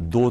2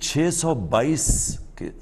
622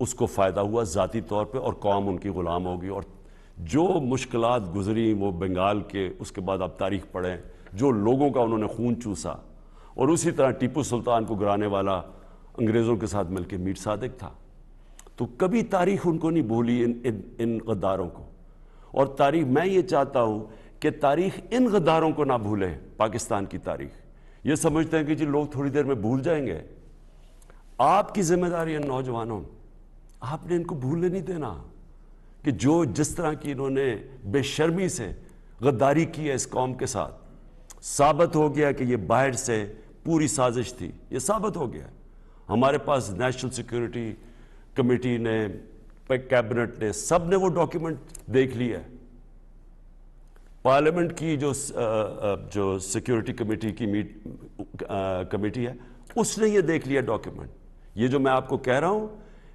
اس کو فائدہ ہوا ذاتی طور پہ، اور قوم ان کی غلام ہوگی. اور جو مشکلات گزری وہ بنگال کے، اس کے بعد آپ تاریخ پڑھیں، جو لوگوں کا انہوں نے خون چوسا، اور اسی طرح ٹیپو سلطان کو گرانے والا انگریزوں کے ساتھ مل کے میر صادق تھا. تو کبھی تاریخ ان کو نہیں بھولی، ان غداروں کو. اور تاریخ، میں یہ چاہتا ہوں کہ تاریخ ان غداروں کو نہ بھولے. پاکستان کی تاریخ یہ سمجھتے ہیں کہ جی لوگ تھوڑی دیر میں بھول جائیں گے. آپ کی ذمہ داری ہے نوجوانوں، آپ نے ان کو بھولنے نہیں دینا کہ جس طرح کی انہوں نے بے شرمی سے غداری کی ہے اس قوم کے ساتھ. ثابت ہو گیا کہ یہ باہر سے پوری سازش تھی، یہ ثابت ہو گیا. ہمارے پاس نیشنل سیکیورٹی کمیٹی نے، کیبنٹ نے، سب نے وہ ڈاکیومنٹ دیکھ لیا. پارلیمنٹ کی جو سیکیورٹی کمیٹی کی کمیٹی ہے، اس نے یہ دیکھ لیا ڈاکیومنٹ. یہ جو میں آپ کو کہہ رہا ہوں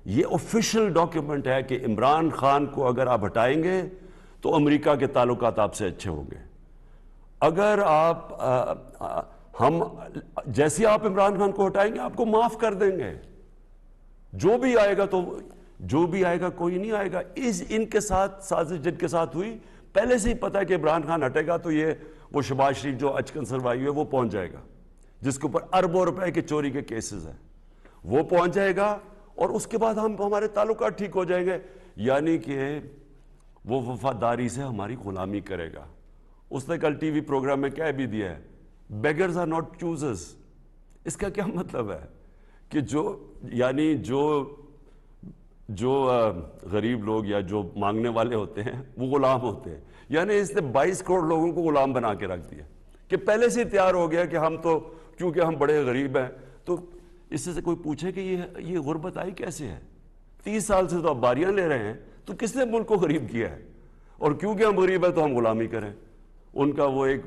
یہ آفیشیل ڈاکیومنٹ ہے کہ عمران خان کو اگر آپ ہٹائیں گے تو امریکہ کے تعلقات آپ سے اچھے ہوں گے. اگر جیسے آپ عمران خان کو ہٹائیں گے آپ کو معاف کر دیں گے. جو بھی آئے گا کوئی نہیں آئے گا. ان کے ساتھ سازش جن کے ساتھ ہوئی، پہلے سے ہی پتا ہے کہ عمران خان ہٹے گا تو وہ شہباز شریف جو اچکن سروائی ہوئے وہ پہنچ جائے گا، جس کے اوپر اربوں روپے کے چوری کے کیسز ہیں، وہ پہنچ جائے گا. اور اس کے بعد ہمارے تعلقات ٹھیک ہو جائیں گے. یعنی کہ وہ وفاداری سے ہماری غلامی کرے گا. اس نے کل ٹی وی پروگرام میں کہہ بھی دیا ہے، بیگرز آر ناٹ چوزرز. اس کا کیا مطلب ہے کہ جو غریب لوگ یا جو مانگنے والے ہوتے ہیں وہ غلام ہوتے ہیں. یعنی اس نے 22 کروڑ لوگوں کو غلام بنا کے رکھ دیا کہ پہلے سے تیار ہو گیا کہ ہم تو کیونکہ ہم بڑے غریب ہیں. تو اس سے کوئی پوچھے کہ یہ غربت آئی کیسے ہے؟ 30 سال سے تو آپ باریاں لے رہے ہیں، تو کس نے ملک کو غریب کیا ہے؟ اور کیونکہ ہم غریب ہیں تو ہم غلامی کریں. ان کا وہ ایک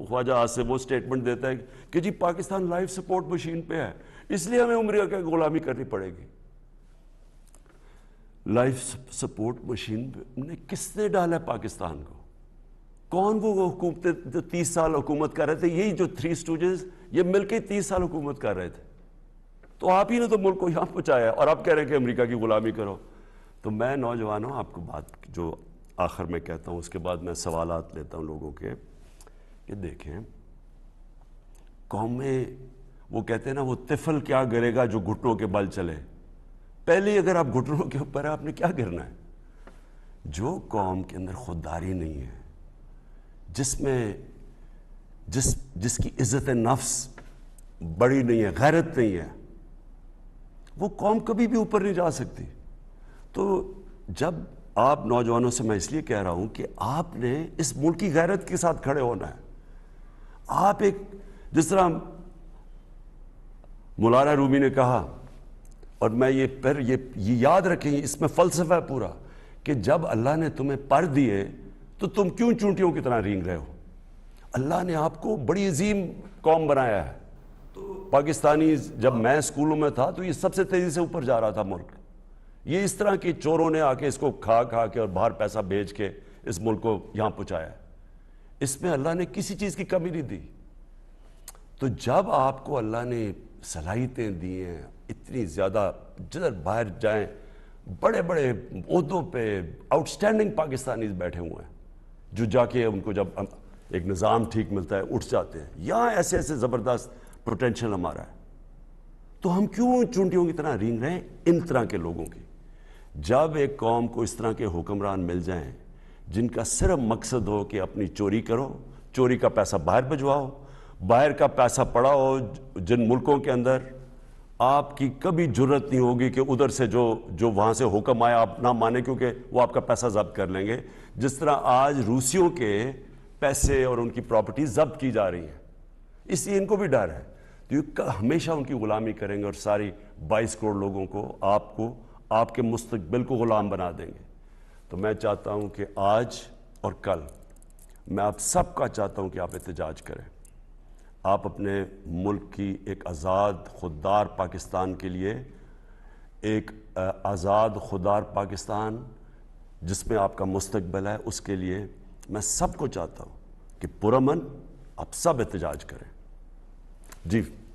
خواجہ آج سے وہ سٹیٹمنٹ دیتا ہے کہ جی پاکستان لائف سپورٹ مشین پہ ہے، اس لیے ہمیں امریکہ کی غلامی کرنی پڑے گی. لائف سپورٹ مشین نے کس نے ڈالا ہے پاکستان کو؟ کون وہ حکومتیں جو 30 سال حکومت کر رہے تھے؟ یہی جو 3 اسٹوجز یہ مل کے 30 سال حکومت کر رہے تھے. تو آپ ہی نے تو ملک کو یہاں پہنچایا اور آپ کہہ رہے ہیں کہ امریکہ کی غلامی کرو. تو میں نوجوانوں آپ کو بات جو آخر میں کہتا ہوں، اس کے بعد میں سوالات لیتا ہوں لوگوں کے، کہ دیکھیں قوم میں وہ کہتے ہیں نا وہ طفل کیا گرے گا جو گھٹنوں کے بل چلے. پہلے اگر آپ گھٹنوں کے اوپر آپ نے کیا کرنا ہے؟ جو قوم کے اندر خودداری نہیں ہے، جس کی عزت نفس بڑی نہیں ہے، غیرت نہیں ہے، وہ قوم کبھی بھی اوپر نہیں جا سکتی. تو جب آپ نوجوانوں سے میں اس لیے کہہ رہا ہوں کہ آپ نے اس ملک کی غیرت کے ساتھ کھڑے ہونا ہے. آپ جس طرح مولانا رومی نے کہا، اور میں یہ یاد رکھیں، اس میں فلسفہ ہے پورا، کہ جب اللہ نے تمہیں پر دیے تو تم کیوں چونٹیوں کی طرح رینگ رہے ہو؟ اللہ نے آپ کو بڑی عظیم قوم بنایا ہے. پاکستانی جب میں اسکولوں میں تھا تو یہ سب سے تیزی سے اوپر جا رہا تھا ملک. یہ اس طرح کی چوروں نے آ کے اس کو کھا کے اور باہر پیسہ بھیج کے اس ملک کو یہاں پہنچایا. اس میں اللہ نے کسی چیز کی کمی نہیں دی. تو جب آپ کو اللہ نے صلاحیتیں دی ہیں اتنی زیادہ، جدھر باہر جائیں بڑے بڑے عہدوں پہ آؤٹ اسٹینڈنگ پاکستانیز بیٹھے ہوئے ہیں جو جا کے ان کو جب ایک نظام ٹھیک ملتا ہے اٹھ جاتے ہیں. یہاں ایسے زبردست پوٹینشل ہمارا ہے. تو ہم کیوں چونٹیوں کی طرح رینگ رہے ہیں ان طرح کے لوگوں کی؟ جب ایک قوم کو اس طرح کے حکمران مل جائیں جن کا صرف مقصد ہو کہ اپنی چوری کرو، چوری کا پیسہ باہر بھجواؤ، باہر کا پیسہ پڑا ہو جن ملکوں کے اندر، آپ کی کبھی جرت نہیں ہوگی کہ ادھر سے جو وہاں سے حکم آیا آپ نہ مانیں، کیونکہ وہ آپ کا پیسہ ضبط کر لیں گے. جس طرح آج روسیوں کے پیسے اور ان کی پراپرٹی ضبط کی جا رہی ہیں، اس لیے ان کو بھی ڈر ہے. تو یہ ہمیشہ ان کی غلامی کریں گے اور ساری 22 کروڑ لوگوں کو آپ کے مستقبل کو غلام بنا دیں گے. تو میں چاہتا ہوں کہ آج اور کل میں آپ سب کا چاہتا ہوں کہ آپ احتجاج کریں. آپ اپنے ملک کی ایک آزاد خوددار پاکستان کے لیے، ایک آزاد خوددار پاکستان جس میں آپ کا مستقبل ہے، اس کے لیے میں سب کو چاہتا ہوں کہ پرامن آپ سب احتجاج کریں. جی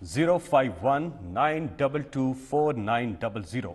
051-922-4900।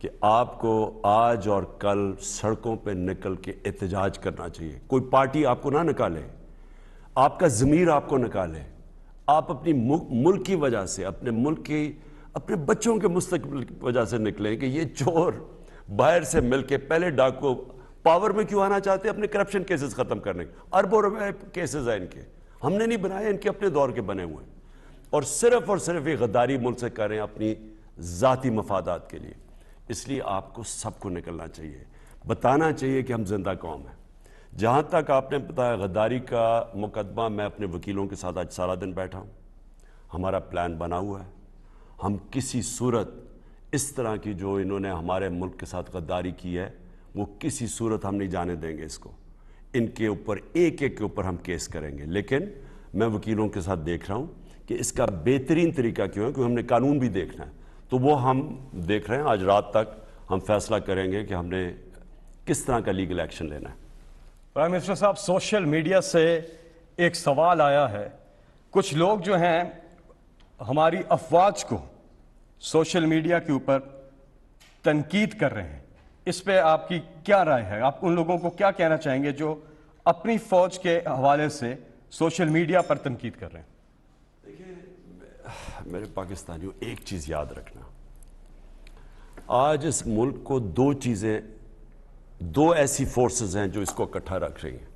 کہ آپ کو آج اور کل سڑکوں پہ نکل کے احتجاج کرنا چاہیے. کوئی پارٹی آپ کو نہ نکالے, آپ کا ضمیر آپ کو نکالے. آپ اپنی ملک کی وجہ سے, اپنے ملک کی, اپنے بچوں کے مستقبل کی وجہ سے نکلیں کہ یہ چور باہر سے مل کے پہلے ڈاکو پاور میں کیوں آنا چاہتے ہیں, اپنے کرپشن کیسز ختم کرنے کے. اربوں روپے کیسز ہیں ان کے, ہم نے نہیں بنائے, ان کے اپنے دور کے بنے ہوئے ہیں, اور صرف یہ غداری ملک سے کر رہے ہیں اپنی ذاتی مفادات کے لیے. اس لیے آپ کو سب کو نکلنا چاہیے, بتانا چاہیے کہ ہم زندہ قوم ہیں. جہاں تک آپ نے بتایا غداری کا مقدمہ, میں اپنے وکیلوں کے ساتھ آج سارا دن بیٹھا ہوں. ہمارا پلان بنا ہوا ہے. ہم کسی صورت اس طرح کی جو انہوں نے ہمارے ملک کے ساتھ غداری کی ہے, وہ کسی صورت ہم نہیں جانے دیں گے اس کو. ان کے اوپر ایک ایک کے اوپر ہم کیس کریں گے. لیکن میں وکیلوں کے ساتھ دیکھ رہا ہوں کہ اس کا بہترین طریقہ کیوں ہے, کیونکہ ہم نے قانون بھی دیکھنا ہے. تو وہ ہم دیکھ رہے ہیں. آج رات تک ہم فیصلہ کریں گے کہ ہم نے کس طرح کا لیگل ایکشن لینا ہے. پرائم منسٹر صاحب, سوشل میڈیا سے ایک سوال آیا ہے. کچھ لوگ جو ہیں ہماری افواج کو سوشل میڈیا کے اوپر تنقید کر رہے ہیں. اس پہ آپ کی کیا رائے ہے؟ آپ ان لوگوں کو کیا کہنا چاہیں گے جو اپنی فوج کے حوالے سے سوشل میڈیا پر تنقید کر رہے ہیں؟ میرے پاکستانیوں, ایک چیز یاد رکھنا, آج اس ملک کو دو ایسی فورسز ہیں جو اس کو اکٹھا رکھ رہی ہیں.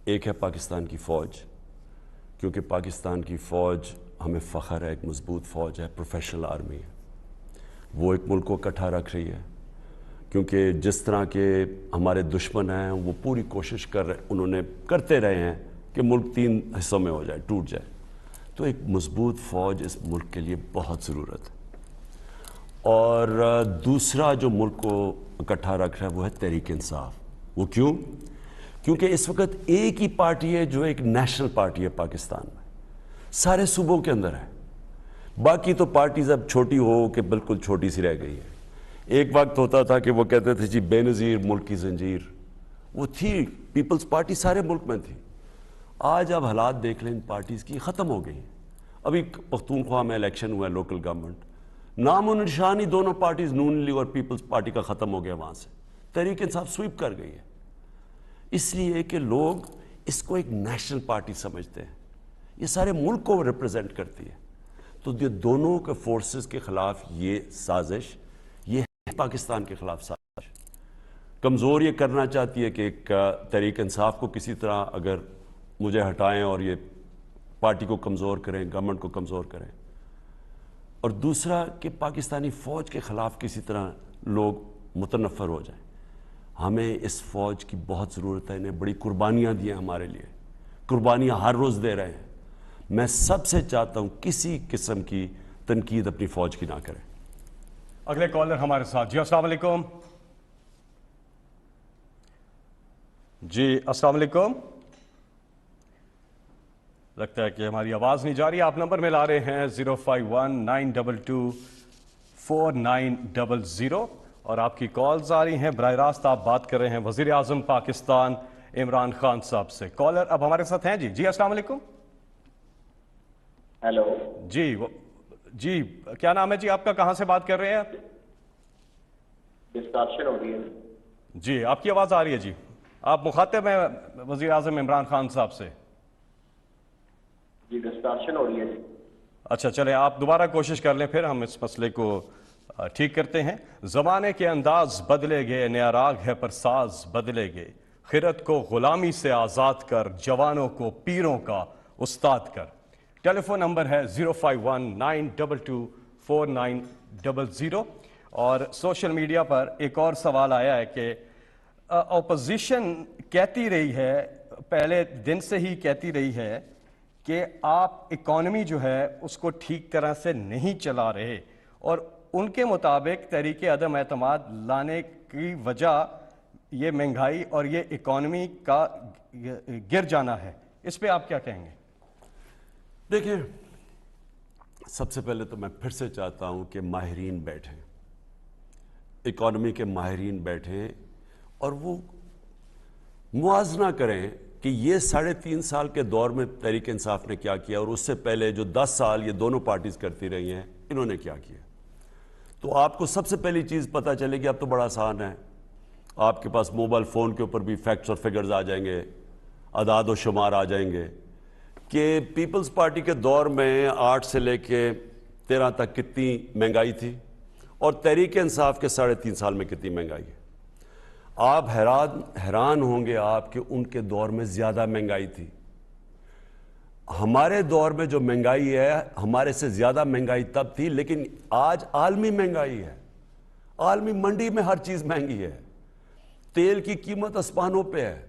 ایک ہے پاکستان کی فوج, کیونکہ پاکستان کی فوج ہمیں فخر ہے, ایک مضبوط فوج ہے, پروفیشنل آرمی ہے. وہ ایک ملک کو اکٹھا رکھ رہی ہے, کیونکہ جس طرح کے ہمارے دشمن ہیں وہ پوری کوشش انہوں نے کرتے رہے ہیں کہ ملک 3 حصوں میں ہو جائے, ٹوٹ جائے. تو ایک مضبوط فوج اس ملک کے لیے بہت ضرورت ہے. اور دوسرا جو ملک کو اکٹھا رکھ رہا ہے وہ ہے تحریک انصاف. وہ کیوں؟ کیونکہ اس وقت ایک ہی پارٹی ہے جو ایک نیشنل پارٹی ہے پاکستان میں, سارے صوبوں کے اندر ہے. باقی تو پارٹیز اب چھوٹی ہو کہ بالکل چھوٹی سی رہ گئی ہے. ایک وقت ہوتا تھا کہ وہ کہتے تھے جی بے نظیر ملک کی زنجیر, وہ تھی پیپلز پارٹی, سارے ملک میں تھی. آج اب حالات دیکھ لیں ان پارٹیز کی, ختم ہو گئی ہیں. ابھی پختونخوا میں الیکشن ہوا ہے لوکل گورنمنٹ, نام و نشان ہی دونوں پارٹیز نون لیگ اور پیپلز پارٹی کا ختم ہو گیا. وہاں سے تحریک انصاف سویپ کر گئی ہے, اس لیے کہ لوگ اس کو ایک نیشنل پارٹی سمجھتے ہیں. یہ سارے ملک کو ریپرزینٹ کرتی ہے. تو یہ دونوں کے فورسز کے خلاف یہ سازش, یہ ہے پاکستان کے خلاف سازش. کمزور یہ کرنا چاہتی ہے کہ ایک تحریک انصاف کو کسی طرح اگر مجھے ہٹائیں اور یہ پارٹی کو کمزور کریں, گورنمنٹ کو کمزور کریں. اور دوسرا کہ پاکستانی فوج کے خلاف کسی طرح لوگ متنفر ہو جائیں. ہمیں اس فوج کی بہت ضرورت ہے. انہیں بڑی قربانیاں دی ہیں ہمارے لیے, قربانیاں ہر روز دے رہے ہیں. میں سب سے چاہتا ہوں کسی قسم کی تنقید اپنی فوج کی نہ کریں. اگلے کالر ہمارے ساتھ. جی السلام علیکم. جی السلام علیکم. لگتا ہے کہ ہماری آواز نہیں جا رہی. آپ نمبر میں لا رہے ہیں 051-922-4900 اور آپ کی کالز آ رہی ہیں. براہ راست آپ بات کر رہے ہیں وزیر اعظم پاکستان عمران خان صاحب سے. کالر اب ہمارے ساتھ ہیں. جی السلام علیکم. ہیلو. جی کیا نام ہے جی آپ کا, کہاں سے بات کر رہے ہیں؟ ڈسٹرکشن ہو رہی ہے. جی آپ کی آواز آ رہی ہے. جی آپ مخاطب ہیں وزیر اعظم عمران خان صاحب سے. جی ڈسٹرکشن ہو رہی ہے. اچھا چلیں آپ دوبارہ کوشش کر لیں, پھر ہم اس مسئلے کو ٹھیک کرتے ہیں. زمانے کے انداز بدلے گئے, نیا راگ ہے پر ساز بدلے گئے. خرد کو غلامی سے آزاد کر, جوانوں کو پیروں کا استاد کر. ٹیلی فون نمبر ہے 051-922-4900. اور سوشل میڈیا پر ایک اور سوال آیا ہے کہ اپوزیشن کہتی رہی ہے, پہلے دن سے ہی کہتی رہی ہے کہ آپ اکانومی جو ہے اس کو ٹھیک طرح سے نہیں چلا رہے, اور ان کے مطابق تحریک عدم اعتماد لانے کی وجہ یہ مہنگائی اور یہ اکانومی کا گر جانا ہے. اس پہ آپ کیا کہیں گے؟ دیکھیں, سب سے پہلے تو میں پھر سے چاہتا ہوں کہ ماہرین بیٹھیں, اکانومی کے ماہرین بیٹھیں اور وہ موازنہ کریں کہ یہ 3.5 سال کے دور میں تحریک انصاف نے کیا کیا, اور اس سے پہلے جو 10 سال یہ دونوں پارٹیز کرتی رہی ہیں انہوں نے کیا کیا. تو آپ کو سب سے پہلی چیز پتہ چلے گی اب تو بڑا آسان ہے. آپ کے پاس موبائل فون کے اوپر بھی فیکٹس اور فگرز آ جائیں گے, اعداد و شمار آ جائیں گے کہ پیپلز پارٹی کے دور میں 8 سے لے کے 13 تک کتنی مہنگائی تھی اور تحریک انصاف کے 3.5 سال میں کتنی مہنگائی ہے. آپ حیران ہوں گے آپ کہ ان کے دور میں زیادہ مہنگائی تھی. ہمارے دور میں جو مہنگائی ہے ہمارے سے زیادہ مہنگائی تب تھی, لیکن آج عالمی مہنگائی ہے. عالمی منڈی میں ہر چیز مہنگی ہے. تیل کی قیمت آسمانوں پہ ہے,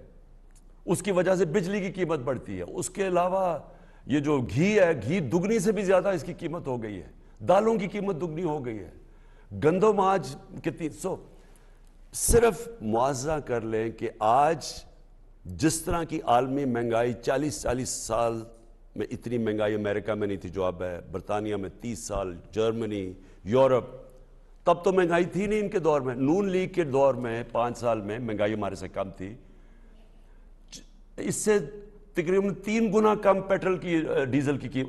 اس کی وجہ سے بجلی کی قیمت بڑھتی ہے. اس کے علاوہ یہ جو گھی ہے, گھی دگنی سے بھی زیادہ اس کی قیمت ہو گئی ہے. دالوں کی قیمت دگنی ہو گئی ہے. گندم آج کتنی. صرف موازنہ کر لیں کہ آج جس طرح کی عالمی مہنگائی 40 سال میں اتنی مہنگائی امریکہ میں نہیں تھی جو اب ہے, برطانیہ میں 30 سال, جرمنی, یورپ, تب تو مہنگائی تھی نہیں ان کے دور میں. نون لیگ کے دور میں 5 سال میں مہنگائی ہمارے سے کم تھی. اس سے تقریباً 3 گنا کم پیٹرول کی, ڈیزل کی,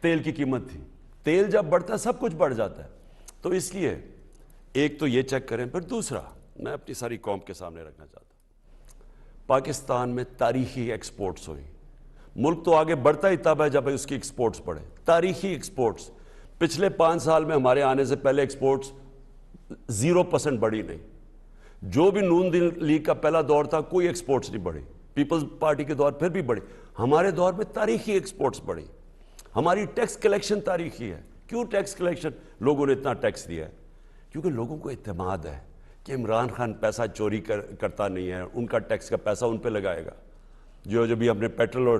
تیل کی قیمت تھی. تیل جب بڑھتا ہے سب کچھ بڑھ جاتا ہے. تو اس لیے ایک تو یہ چیک کریں. پھر دوسرا میں اپنی ساری قوم کے سامنے رکھنا چاہتا ہوں, پاکستان میں تاریخی ایکسپورٹس ہوئی. ملک تو آگے بڑھتا ہی تب ہے جب اس کی ایکسپورٹس بڑھے. تاریخی ایکسپورٹس پچھلے 5 سال میں ہمارے آنے سے پہلے ایکسپورٹس 0% بڑھی نہیں. جو بھی نون لیگ کا پہلا دور تھا کوئی ایکسپورٹس نہیں بڑھی. پیپلز پارٹی کے دور پھر بھی بڑھی. ہمارے دور میں تاریخی ایکسپورٹس بڑھی. ہماری ٹیکس کلیکشن تاریخی ہے. کیوں ٹیکس کلیکشن؟ لوگوں نے اتنا ٹیکس دیا ہے کیونکہ لوگوں کو اعتماد ہے کہ عمران خان پیسہ چوری کرتا نہیں ہے, ان کا ٹیکس کا پیسہ ان پہ لگائے گا. جو بھی ہم نے پیٹرول اور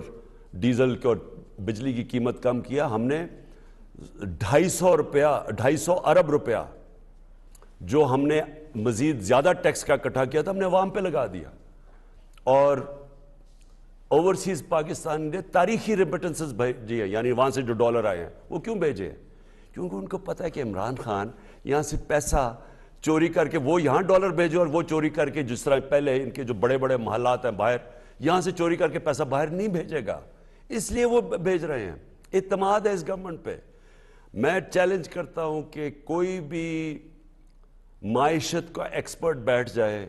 ڈیزل اور بجلی کی قیمت کم کیا, ہم نے 250 ارب روپیہ جو ہم نے مزید زیادہ ٹیکس کا اکٹھا کیا تھا ہم نے عوام پہ لگا دیا. اور اوورسیز پاکستان نے تاریخی ریمیٹنسز بھیجی ہے, یعنی وہاں سے جو ڈالر آئے ہیں وہ کیوں بھیجے ہیں؟ کیونکہ ان کو پتہ ہے کہ عمران خان یہاں سے پیسہ چوری کر کے وہ یہاں ڈالر بھیجے اور وہ چوری کر کے جس طرح پہلے ان کے جو بڑے بڑے محلات ہیں باہر, یہاں سے چوری کر کے پیسہ باہر نہیں بھیجے گا, اس لیے وہ بھیج رہے ہیں. اعتماد ہے اس گورنمنٹ پہ. میں چیلنج کرتا ہوں کہ کوئی بھی معیشت کا ایکسپرٹ بیٹھ جائے,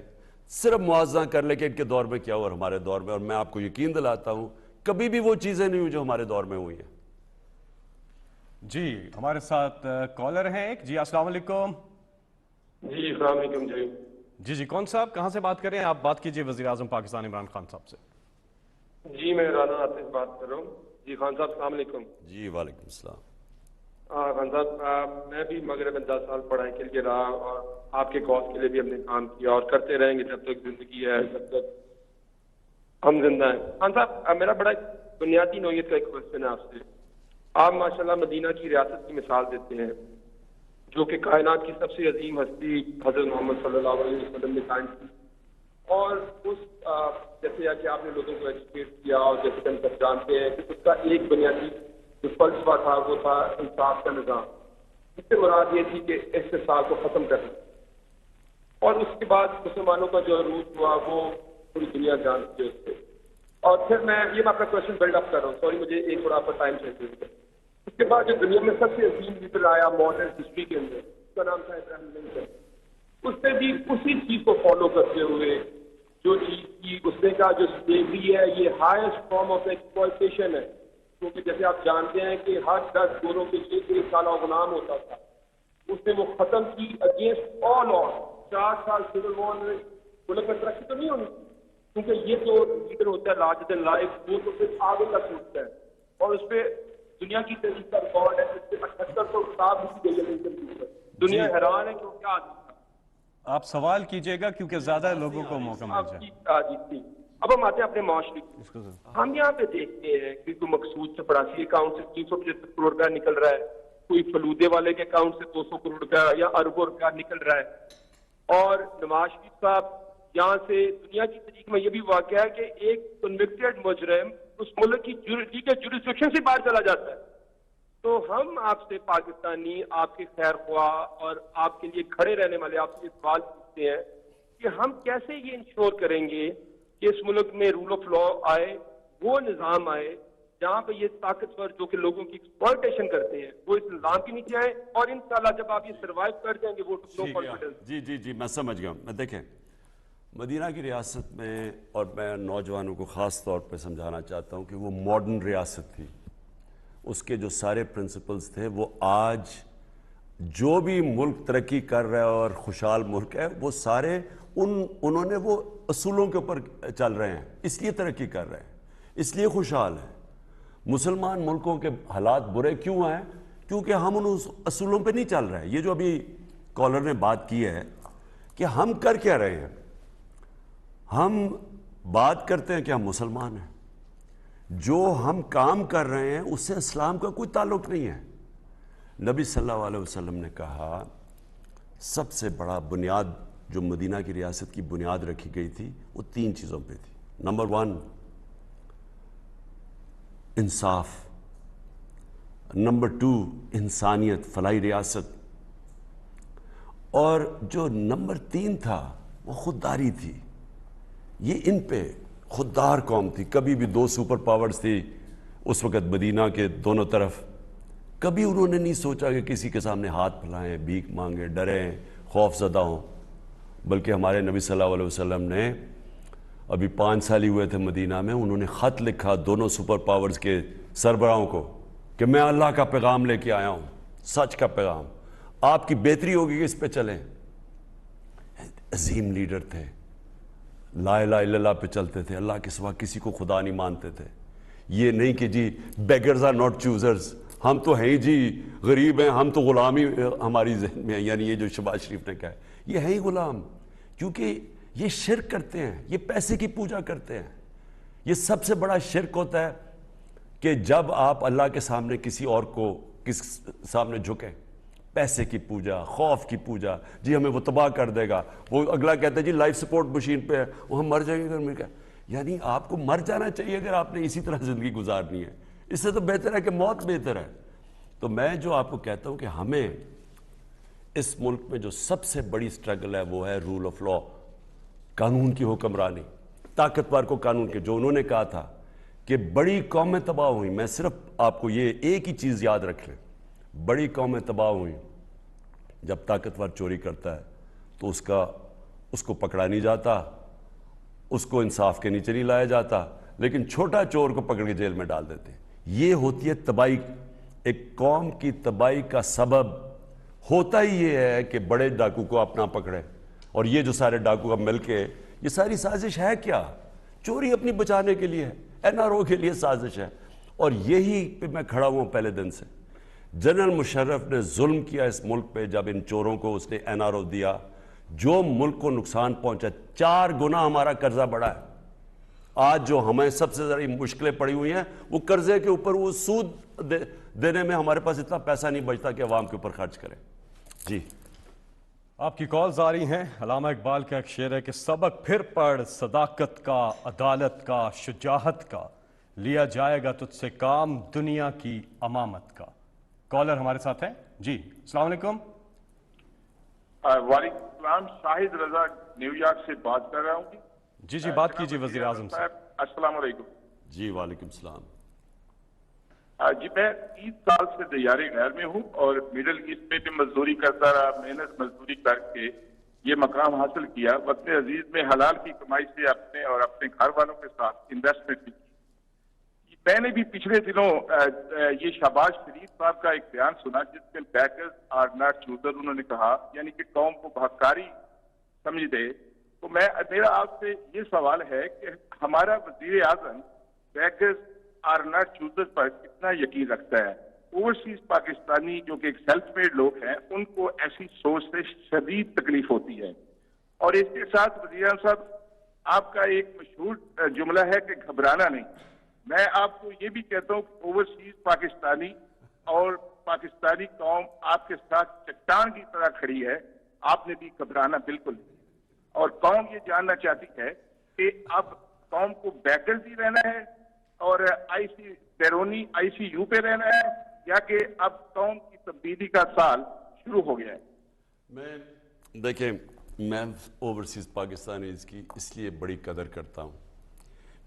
صرف موازنہ کر لے کہ ان کے دور میں کیا ہوا اور ہمارے دور میں, اور میں آپ کو یقین دلاتا ہوں کبھی بھی وہ چیزیں نہیں ہوئی جو ہمارے دور میں ہوئی ہیں. جی ہمارے ساتھ کالر ہیں ایک. جی السلام علیکم. جی السلام علیکم. جی کون صاحب کہاں سے بات کر رہے ہیں؟ آپ بات کیجئے وزیر اعظم پاکستان عمران خان صاحب سے. جی میں رانا آصف بات کر رہا ہوں. جی خان صاحب السلام علیکم. جی وعلیکم السلام. خان صاحب میں بھی مغرب میں 10 سال پڑھائی کے لیے رہا اور آپ کے کاز کے لیے بھی ہم نے کام کیا اور کرتے رہیں گے جب تک زندگی ہے, جب تک ہم زندہ ہیں. خان صاحب میرا بڑا بنیادی نوعیت کا ایک کوشچن ہے آپ سے. آپ ماشاءاللہ مدینہ کی ریاست کی مثال دیتے ہیں جو کہ کائنات کی سب سے عظیم ہستی حضرت محمد صلی اللہ علیہ وسلم نے قائم کی, اور اس جیسے کہ آپ نے لوگوں کو ایجوکیٹ کیا اور جیسے ہم سب جانتے ہیں کہ اس کا ایک بنیادی جو فلسفہ تھا وہ تھا انصاف کا نظام. اس سے مراد یہ تھی کہ استحصال کو ختم کرنا, اور اس کے بعد مسلمانوں کا جو عروج ہوا وہ پوری دنیا جانتی ہے اس سے. اور پھر میں اپنا کوشچن بلڈ اپ کر رہا ہوں, سوری مجھے ایک تھوڑا آپ کا ٹائم چاہیے. اس کے بعد جو دنیا میں سب سے عظیم لیڈر آیا ماڈرن ہسٹری کے اندر, اس کا نام تھا ابراہیم لنکن. اس نے بھی اسی چیز کو فالو کرتے ہوئے جو چیز کی اس نے کہا جو سلیوری ہے یہ ہائیسٹ فارم آف ایکسپلائٹیشن ہے, کیونکہ جیسے آپ جانتے ہیں کہ ہر 10 گوروں کے لیے 1 سالہ غلام ہوتا تھا. اس نے وہ ختم کی اگینسٹ آل آن. 4 سال سول وار میں ملک میں ترقی تو نہیں ہونی تھی, کیونکہ یہ جو لیڈر ہوتا ہے لارجر دین لائف وہ تو پھر آگے تک سوچتا ہے, اور اس پہ دنیا کی تاریخ کا ریکارڈ ہے. اس سے 7800 کتاب لکھی گئی ہے. دنیا حیران ہے کہ وہ کیا آدمی تھا. آپ سوال کیجئے گا کیونکہ زیادہ لوگوں کو موقع مل جائے. اب ہم آتے ہیں اپنے معاشرے کی. ہم یہاں پہ دیکھتے ہیں کہ کوئی مقصود چپڑاسی اکاؤنٹ سے 375 کروڑ روپیہ نکل رہا ہے, کوئی فلودے والے کے اکاؤنٹ سے 200 کروڑ روپیہ یا اربوں روپیہ نکل رہا ہے. اور نواز شریف صاحب یہاں سے دنیا کی تاریخ میں یہ بھی واقعہ ہے کہ ایک کنوکٹڈ مجرم اس ملک کی جوریسڈکشن سے باہر چلا جاتا ہے. تو ہم آپ سے پاکستانی, آپ کے خیر خواہ اور آپ کے لیے کھڑے رہنے والے آپ سے سوال پوچھتے ہیں کہ ہم کیسے یہ انشور کریں گے کہ اس ملک میں رول آف لا آئے, وہ نظام آئے جہاں پہ یہ طاقتور جو کہ لوگوں کی ایکسپلائٹیشن کرتے ہیں وہ اس نظام کے نیچے آئے، اور انشاءاللہ جب آپ یہ سروائیو کر جائیں گے وہ نو کانفیڈنس. جی میں سمجھ گیا. میں دیکھیں مدینہ کی ریاست میں، اور میں نوجوانوں کو خاص طور پہ سمجھانا چاہتا ہوں کہ وہ ماڈرن ریاست تھی. اس کے جو سارے پرنسپلز تھے وہ آج جو بھی ملک ترقی کر رہا ہے اور خوشحال ملک ہے وہ سارے انہوں نے وہ اصولوں کے اوپر چل رہے ہیں، اس لیے ترقی کر رہے ہیں، اس لیے خوشحال ہیں. مسلمان ملکوں کے حالات برے کیوں ہیں؟ کیونکہ ہم ان اصولوں پہ نہیں چل رہے ہیں. یہ جو ابھی کالر نے بات کی ہے کہ ہم کر کیا رہے ہیں، ہم بات کرتے ہیں کہ ہم مسلمان ہیں، جو ہم کام کر رہے ہیں اس سے اسلام کا کوئی تعلق نہیں ہے. نبی صلی اللہ علیہ وسلم نے کہا سب سے بڑا بنیاد جو مدینہ کی ریاست کی بنیاد رکھی گئی تھی وہ 3 چیزوں پہ تھی. نمبر 1 انصاف، نمبر 2 انسانیت، فلاحی ریاست، اور جو نمبر 3 تھا وہ خودداری تھی. یہ ان پہ خوددار قوم تھی. کبھی بھی 2 سپر پاورز تھی اس وقت مدینہ کے دونوں طرف. کبھی انہوں نے نہیں سوچا کہ کسی کے سامنے ہاتھ پھیلائیں، بھیک مانگیں، ڈریں، خوف زدہ ہوں. بلکہ ہمارے نبی صلی اللہ علیہ وسلم نے ابھی 5 سال ہی ہوئے تھے مدینہ میں، انہوں نے خط لکھا دونوں سپر پاورز کے سربراہوں کو کہ میں اللہ کا پیغام لے کے آیا ہوں، سچ کا پیغام، آپ کی بہتری ہوگی کہ اس پہ چلیں. عظیم لیڈر تھے، لا الہ الا اللہ پہ چلتے تھے، اللہ کے سوا کسی کو خدا نہیں مانتے تھے. یہ نہیں کہ جی بیگرز آر ناٹ چوزرز، ہم تو ہیں جی غریب ہیں، ہم تو غلامی ہماری ذہن میں ہے. یعنی یہ جو شہباز شریف نے کہا ہے یہ ہیں ہی غلام، کیونکہ یہ شرک کرتے ہیں، یہ پیسے کی پوجا کرتے ہیں. یہ سب سے بڑا شرک ہوتا ہے کہ جب آپ اللہ کے سامنے کسی اور کو کس سامنے جھکیں، پیسے کی پوجا، خوف کی پوجا، جی ہمیں وہ تباہ کر دے گا. وہ اگلا کہتا ہے جی لائف سپورٹ مشین پہ ہے، وہ ہم مر جائیں گے گھر میں. کیا یعنی آپ کو مر جانا چاہیے اگر آپ نے اسی طرح زندگی گزارنی ہے. اس سے تو بہتر ہے کہ موت بہتر ہے. تو میں جو آپ کو کہتا ہوں کہ ہمیں اس ملک میں جو سب سے بڑی سٹرگل ہے وہ ہے رول آف لا، قانون کی حکمرانی. طاقتور کو قانون کے، جو انہوں نے کہا تھا کہ بڑی قومیں تباہ ہوئیں. میں صرف آپ کو یہ ایک ہی چیز یاد رکھ لیں، بڑی قومیں تباہ ہوئیں جب طاقتور چوری کرتا ہے تو اس کو پکڑا نہیں جاتا، اس کو انصاف کے نیچے نہیں لایا جاتا، لیکن چھوٹا چور کو پکڑ کے جیل میں ڈال دیتے. یہ ہوتی ہے تباہی. ایک قوم کی تباہی کا سبب ہوتا ہی یہ ہے کہ بڑے ڈاکو کو اپنا پکڑے. اور یہ جو سارے ڈاکو اب مل کے، یہ ساری سازش ہے کیا؟ چوری اپنی بچانے کے لیے ہے، NRO کے لیے سازش ہے. اور یہی پہ میں کھڑا ہوں پہلے دن سے. جنرل مشرف نے ظلم کیا اس ملک پہ جب ان چوروں کو اس نے NRO دیا. جو ملک کو نقصان پہنچا، 4 گنا ہمارا قرضہ بڑھا ہے. آج جو ہمیں سب سے زیادہ مشکلیں پڑی ہوئی ہیں وہ قرضے کے اوپر، وہ سود دینے میں ہمارے پاس اتنا پیسہ نہیں بچتا کہ عوام کے اوپر خرچ کریں. جی آپ کی کالز آ رہی ہیں. علامہ اقبال کا ایک شعر ہے کہ سبق پھر پڑھ صداقت کا، عدالت کا، شجاعت کا، لیا جائے گا تجھ سے کام دنیا کی امامت کا. کالر ہمارے ساتھ ہیں. جی السلام علیکم. وعلیکم السلام. شاہد رضا نیو یارک سے بات کر رہا ہوں. جی بات کیجیے وزیر اعظم سے. السلام علیکم. جی وعلیکم السلام. جی میں 30 سال سے دیار غیر میں ہوں اور مڈل ایسٹ میں بھی مزدوری کرتا رہا. محنت مزدوری کر کے یہ مقام حاصل کیا. وقت عزیز میں حلال کی کمائی سے اپنے اور اپنے گھر والوں کے ساتھ انویسٹمنٹ کی. میں نے بھی پچھلے دنوں یہ شہباز شریف صاحب کا ایک بیان سنا جس میں بیکرز آر ناٹ چوزر انہوں نے کہا، یعنی کہ قوم کو بھکاری سمجھ دے. تو میرا آپ سے یہ سوال ہے کہ ہمارا وزیر اعظم بیکرز آر ناٹ چوزر پر کتنا یقین رکھتا ہے؟ اوورسیز پاکستانی جو کہ ایک سیلف میڈ لوگ ہیں ان کو ایسی سوچ سے شدید تکلیف ہوتی ہے. اور اس کے ساتھ وزیر اعظم صاحب آپ کا ایک مشہور جملہ ہے کہ گھبرانا نہیں. میں آپ کو یہ بھی کہتا ہوں کہ اوورسیز پاکستانی اور پاکستانی قوم آپ کے ساتھ چٹان کی طرح کھڑی ہے. آپ نے بھی گھبرانا بالکل نہیں. اور قوم یہ جاننا چاہتی ہے کہ اب قوم کو بیکرز ہی رہنا ہے اور بیرونی ICU پہ رہنا ہے یا کہ اب قوم کی تبدیلی کا سال شروع ہو گیا ہے؟ دیکھیں میں اوورسیز پاکستانیز کی اس لیے بڑی قدر کرتا ہوں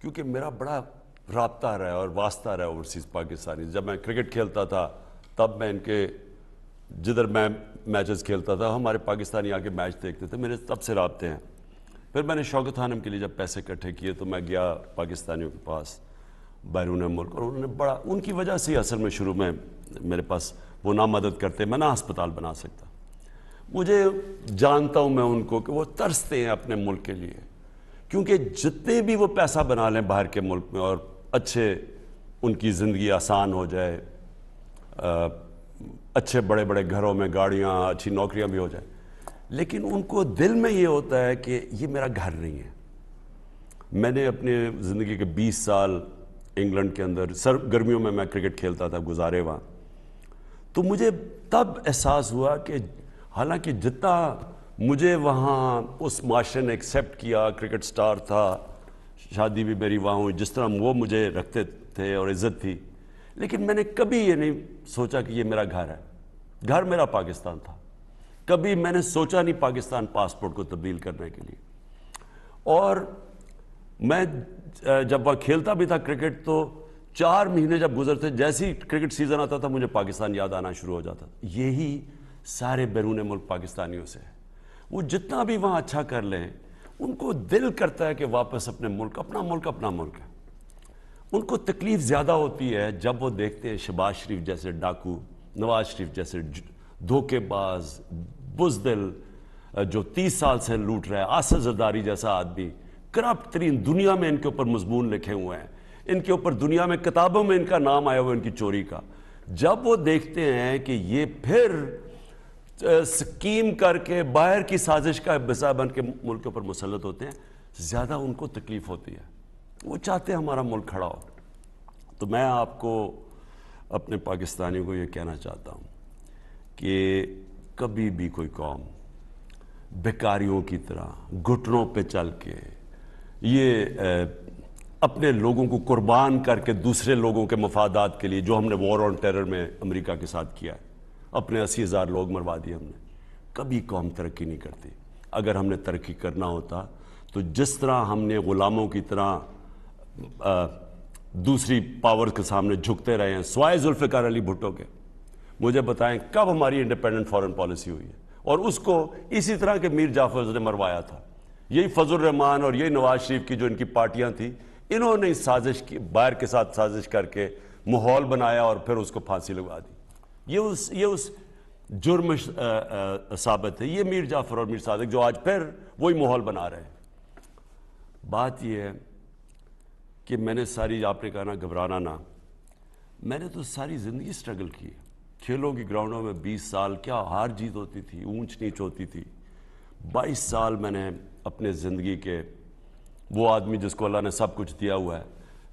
کیونکہ میرا بڑا رابطہ رہا ہے اور واسطہ رہا ہے اوورسیز پاکستانی. جب میں کرکٹ کھیلتا تھا تب میں ان کے جدھر میں میچز کھیلتا تھا ہمارے پاکستانی آ کے میچ دیکھتے تھے, میرے تب سے رابطے ہیں. پھر میں نے شوکت خانم کے لیے جب پیسے اکٹھے کیے تو میں گیا پاکستانیوں کے پاس بیرون ملک, اور انہوں نے بڑا, ان کی وجہ سے اصل میں شروع میں میرے پاس وہ نہ مدد کرتے, میں نہ ہسپتال بنا سکتا. مجھے جانتا ہوں میں ان کو کہ وہ ترستے ہیں اپنے ملک کے لیے, کیونکہ جتنے بھی وہ پیسہ بنا لیں باہر کے ملک میں اور اچھے ان کی زندگی آسان ہو جائے, اچھے بڑے بڑے گھروں میں گاڑیاں, اچھی نوکریاں بھی ہو جائیں, لیکن ان کو دل میں یہ ہوتا ہے کہ یہ میرا گھر نہیں ہے. میں نے اپنے زندگی کے 20 سال انگلینڈ کے اندر گرمیوں میں کرکٹ کھیلتا تھا گزارے وہاں, تو مجھے تب احساس ہوا کہ حالانکہ جتنا مجھے وہاں اس معاشرے نے ایکسیپٹ کیا, کرکٹ سٹار تھا, شادی بھی میری وہاں ہوئی, جس طرح وہ مجھے رکھتے تھے اور عزت تھی, لیکن میں نے کبھی یہ نہیں سوچا کہ یہ میرا گھر ہے. گھر میرا پاکستان تھا. کبھی میں نے سوچا نہیں پاکستان پاسپورٹ کو تبدیل کرنے کے لیے. اور میں جب وہاں کھیلتا بھی تھا کرکٹ تو 4 مہینے جب گزرتے, جیسے ہی کرکٹ سیزن آتا تھا مجھے پاکستان یاد آنا شروع ہو جاتا. یہی سارے بیرون ملک پاکستانیوں سے ہے. وہ جتنا بھی وہاں اچھا کر لیں ان کو دل کرتا ہے کہ واپس اپنے ملک, اپنا ملک ہے. ان کو تکلیف زیادہ ہوتی ہے جب وہ دیکھتے ہیں شہباز شریف جیسے ڈاکو, نواز شریف جیسے دھوکے باز, بزدل جو 30 سال سے لوٹ رہا ہے, آصف زرداری جیسا آدمی, کرپٹ ترین, دنیا میں ان کے اوپر مضمون لکھے ہوئے ہیں, ان کے اوپر دنیا میں کتابوں میں ان کا نام آیا ہوا ان کی چوری کا. جب وہ دیکھتے ہیں کہ یہ پھر سکیم کر کے باہر کی سازش کا حصہ بن کے ملک کے اوپر مسلط ہوتے ہیں, زیادہ ان کو تکلیف ہوتی ہے. وہ چاہتے ہیں ہمارا ملک کھڑا ہو. تو میں آپ کو اپنے پاکستانیوں کو یہ کہنا چاہتا ہوں کہ کبھی بھی کوئی قوم بیکاریوں کی طرح گھٹنوں پہ چل کے یہ اپنے لوگوں کو قربان کر کے دوسرے لوگوں کے مفادات کے لیے, جو ہم نے وار آن ٹیرر میں امریکہ کے ساتھ کیا ہے, اپنے 80,000 لوگ مروا دیے ہم نے, کبھی قوم ترقی نہیں کرتی. اگر ہم نے ترقی کرنا ہوتا تو جس طرح ہم نے غلاموں کی طرح دوسری پاور کے سامنے جھکتے رہے ہیں, سوائے ذوالفقار علی بھٹو کے, مجھے بتائیں کب ہماری انڈیپینڈنٹ فارن پالیسی ہوئی ہے. اور اس کو اسی طرح کے میر جعفر نے مروایا تھا. یہی فضل الرحمان اور یہی نواز شریف کی جو ان کی پارٹیاں تھیں, انہوں نے سازش کی, باہر کے ساتھ سازش کر کے ماحول بنایا اور پھر اس کو پھانسی لگوا دی. یہ اس جرم ثابت ہے. یہ میر جعفر اور میر صادق جو آج پھر وہی ماحول بنا رہے ہیں. بات یہ ہے کہ میں نے ساری, آپ نے کہا نا گھبرانا نہ, میں نے تو ساری زندگی سٹرگل کی. کھیلوں کی گراؤنڈوں میں 20 سال کیا ہار جیت ہوتی تھی, اونچ نیچ ہوتی تھی. 22 سال میں نے اپنے زندگی کے, وہ آدمی جس کو اللہ نے سب کچھ دیا ہوا ہے,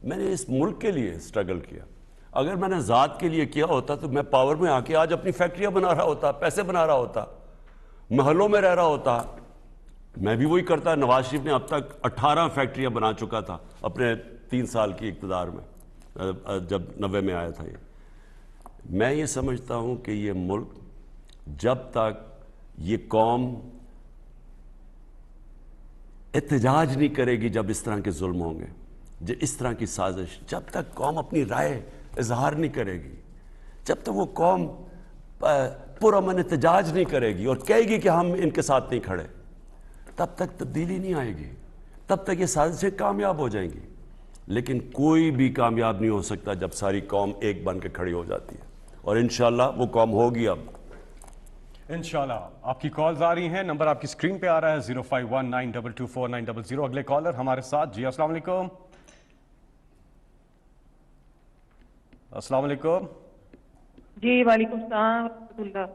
میں نے اس ملک کے لیے سٹرگل کیا. اگر میں نے ذات کے لیے کیا ہوتا تو میں پاور میں آ کے آج اپنی فیکٹریاں بنا رہا ہوتا, پیسے بنا رہا ہوتا, محلوں میں رہ رہا ہوتا. میں بھی وہی کرتا. نواز شریف نے اب تک 18 فیکٹریاں بنا چکا تھا اپنے 3 سال کی اقتدار میں, جب 90 میں آیا تھا. میں یہ سمجھتا ہوں کہ یہ ملک جب تک یہ قوم احتجاج نہیں کرے گی, جب اس طرح کے ظلم ہوں گے, اس طرح کی سازش, جب تک قوم اپنی رائے اظہار نہیں کرے گی, جب تک وہ قوم پرامن احتجاج نہیں کرے گی اور کہے گی کہ ہم ان کے ساتھ نہیں کھڑے, تب تک تبدیلی نہیں آئے گی, تب تک یہ سازشیں کامیاب ہو جائیں گی. لیکن کوئی بھی کامیاب نہیں ہو سکتا جب ساری قوم ایک بن کے کھڑی ہو جاتی ہے, اور انشاءاللہ وہ قوم ہوگی. اب انشاءاللہ. آپ کی کالز آ رہی ہیں, نمبر آپ کی سکرین پہ آ رہا ہے 0519224900. اگلے کالر ہمارے ساتھ. جی السلام علیکم. السلام علیکم. جی وعلیکم السلام ورحمۃ اللہ.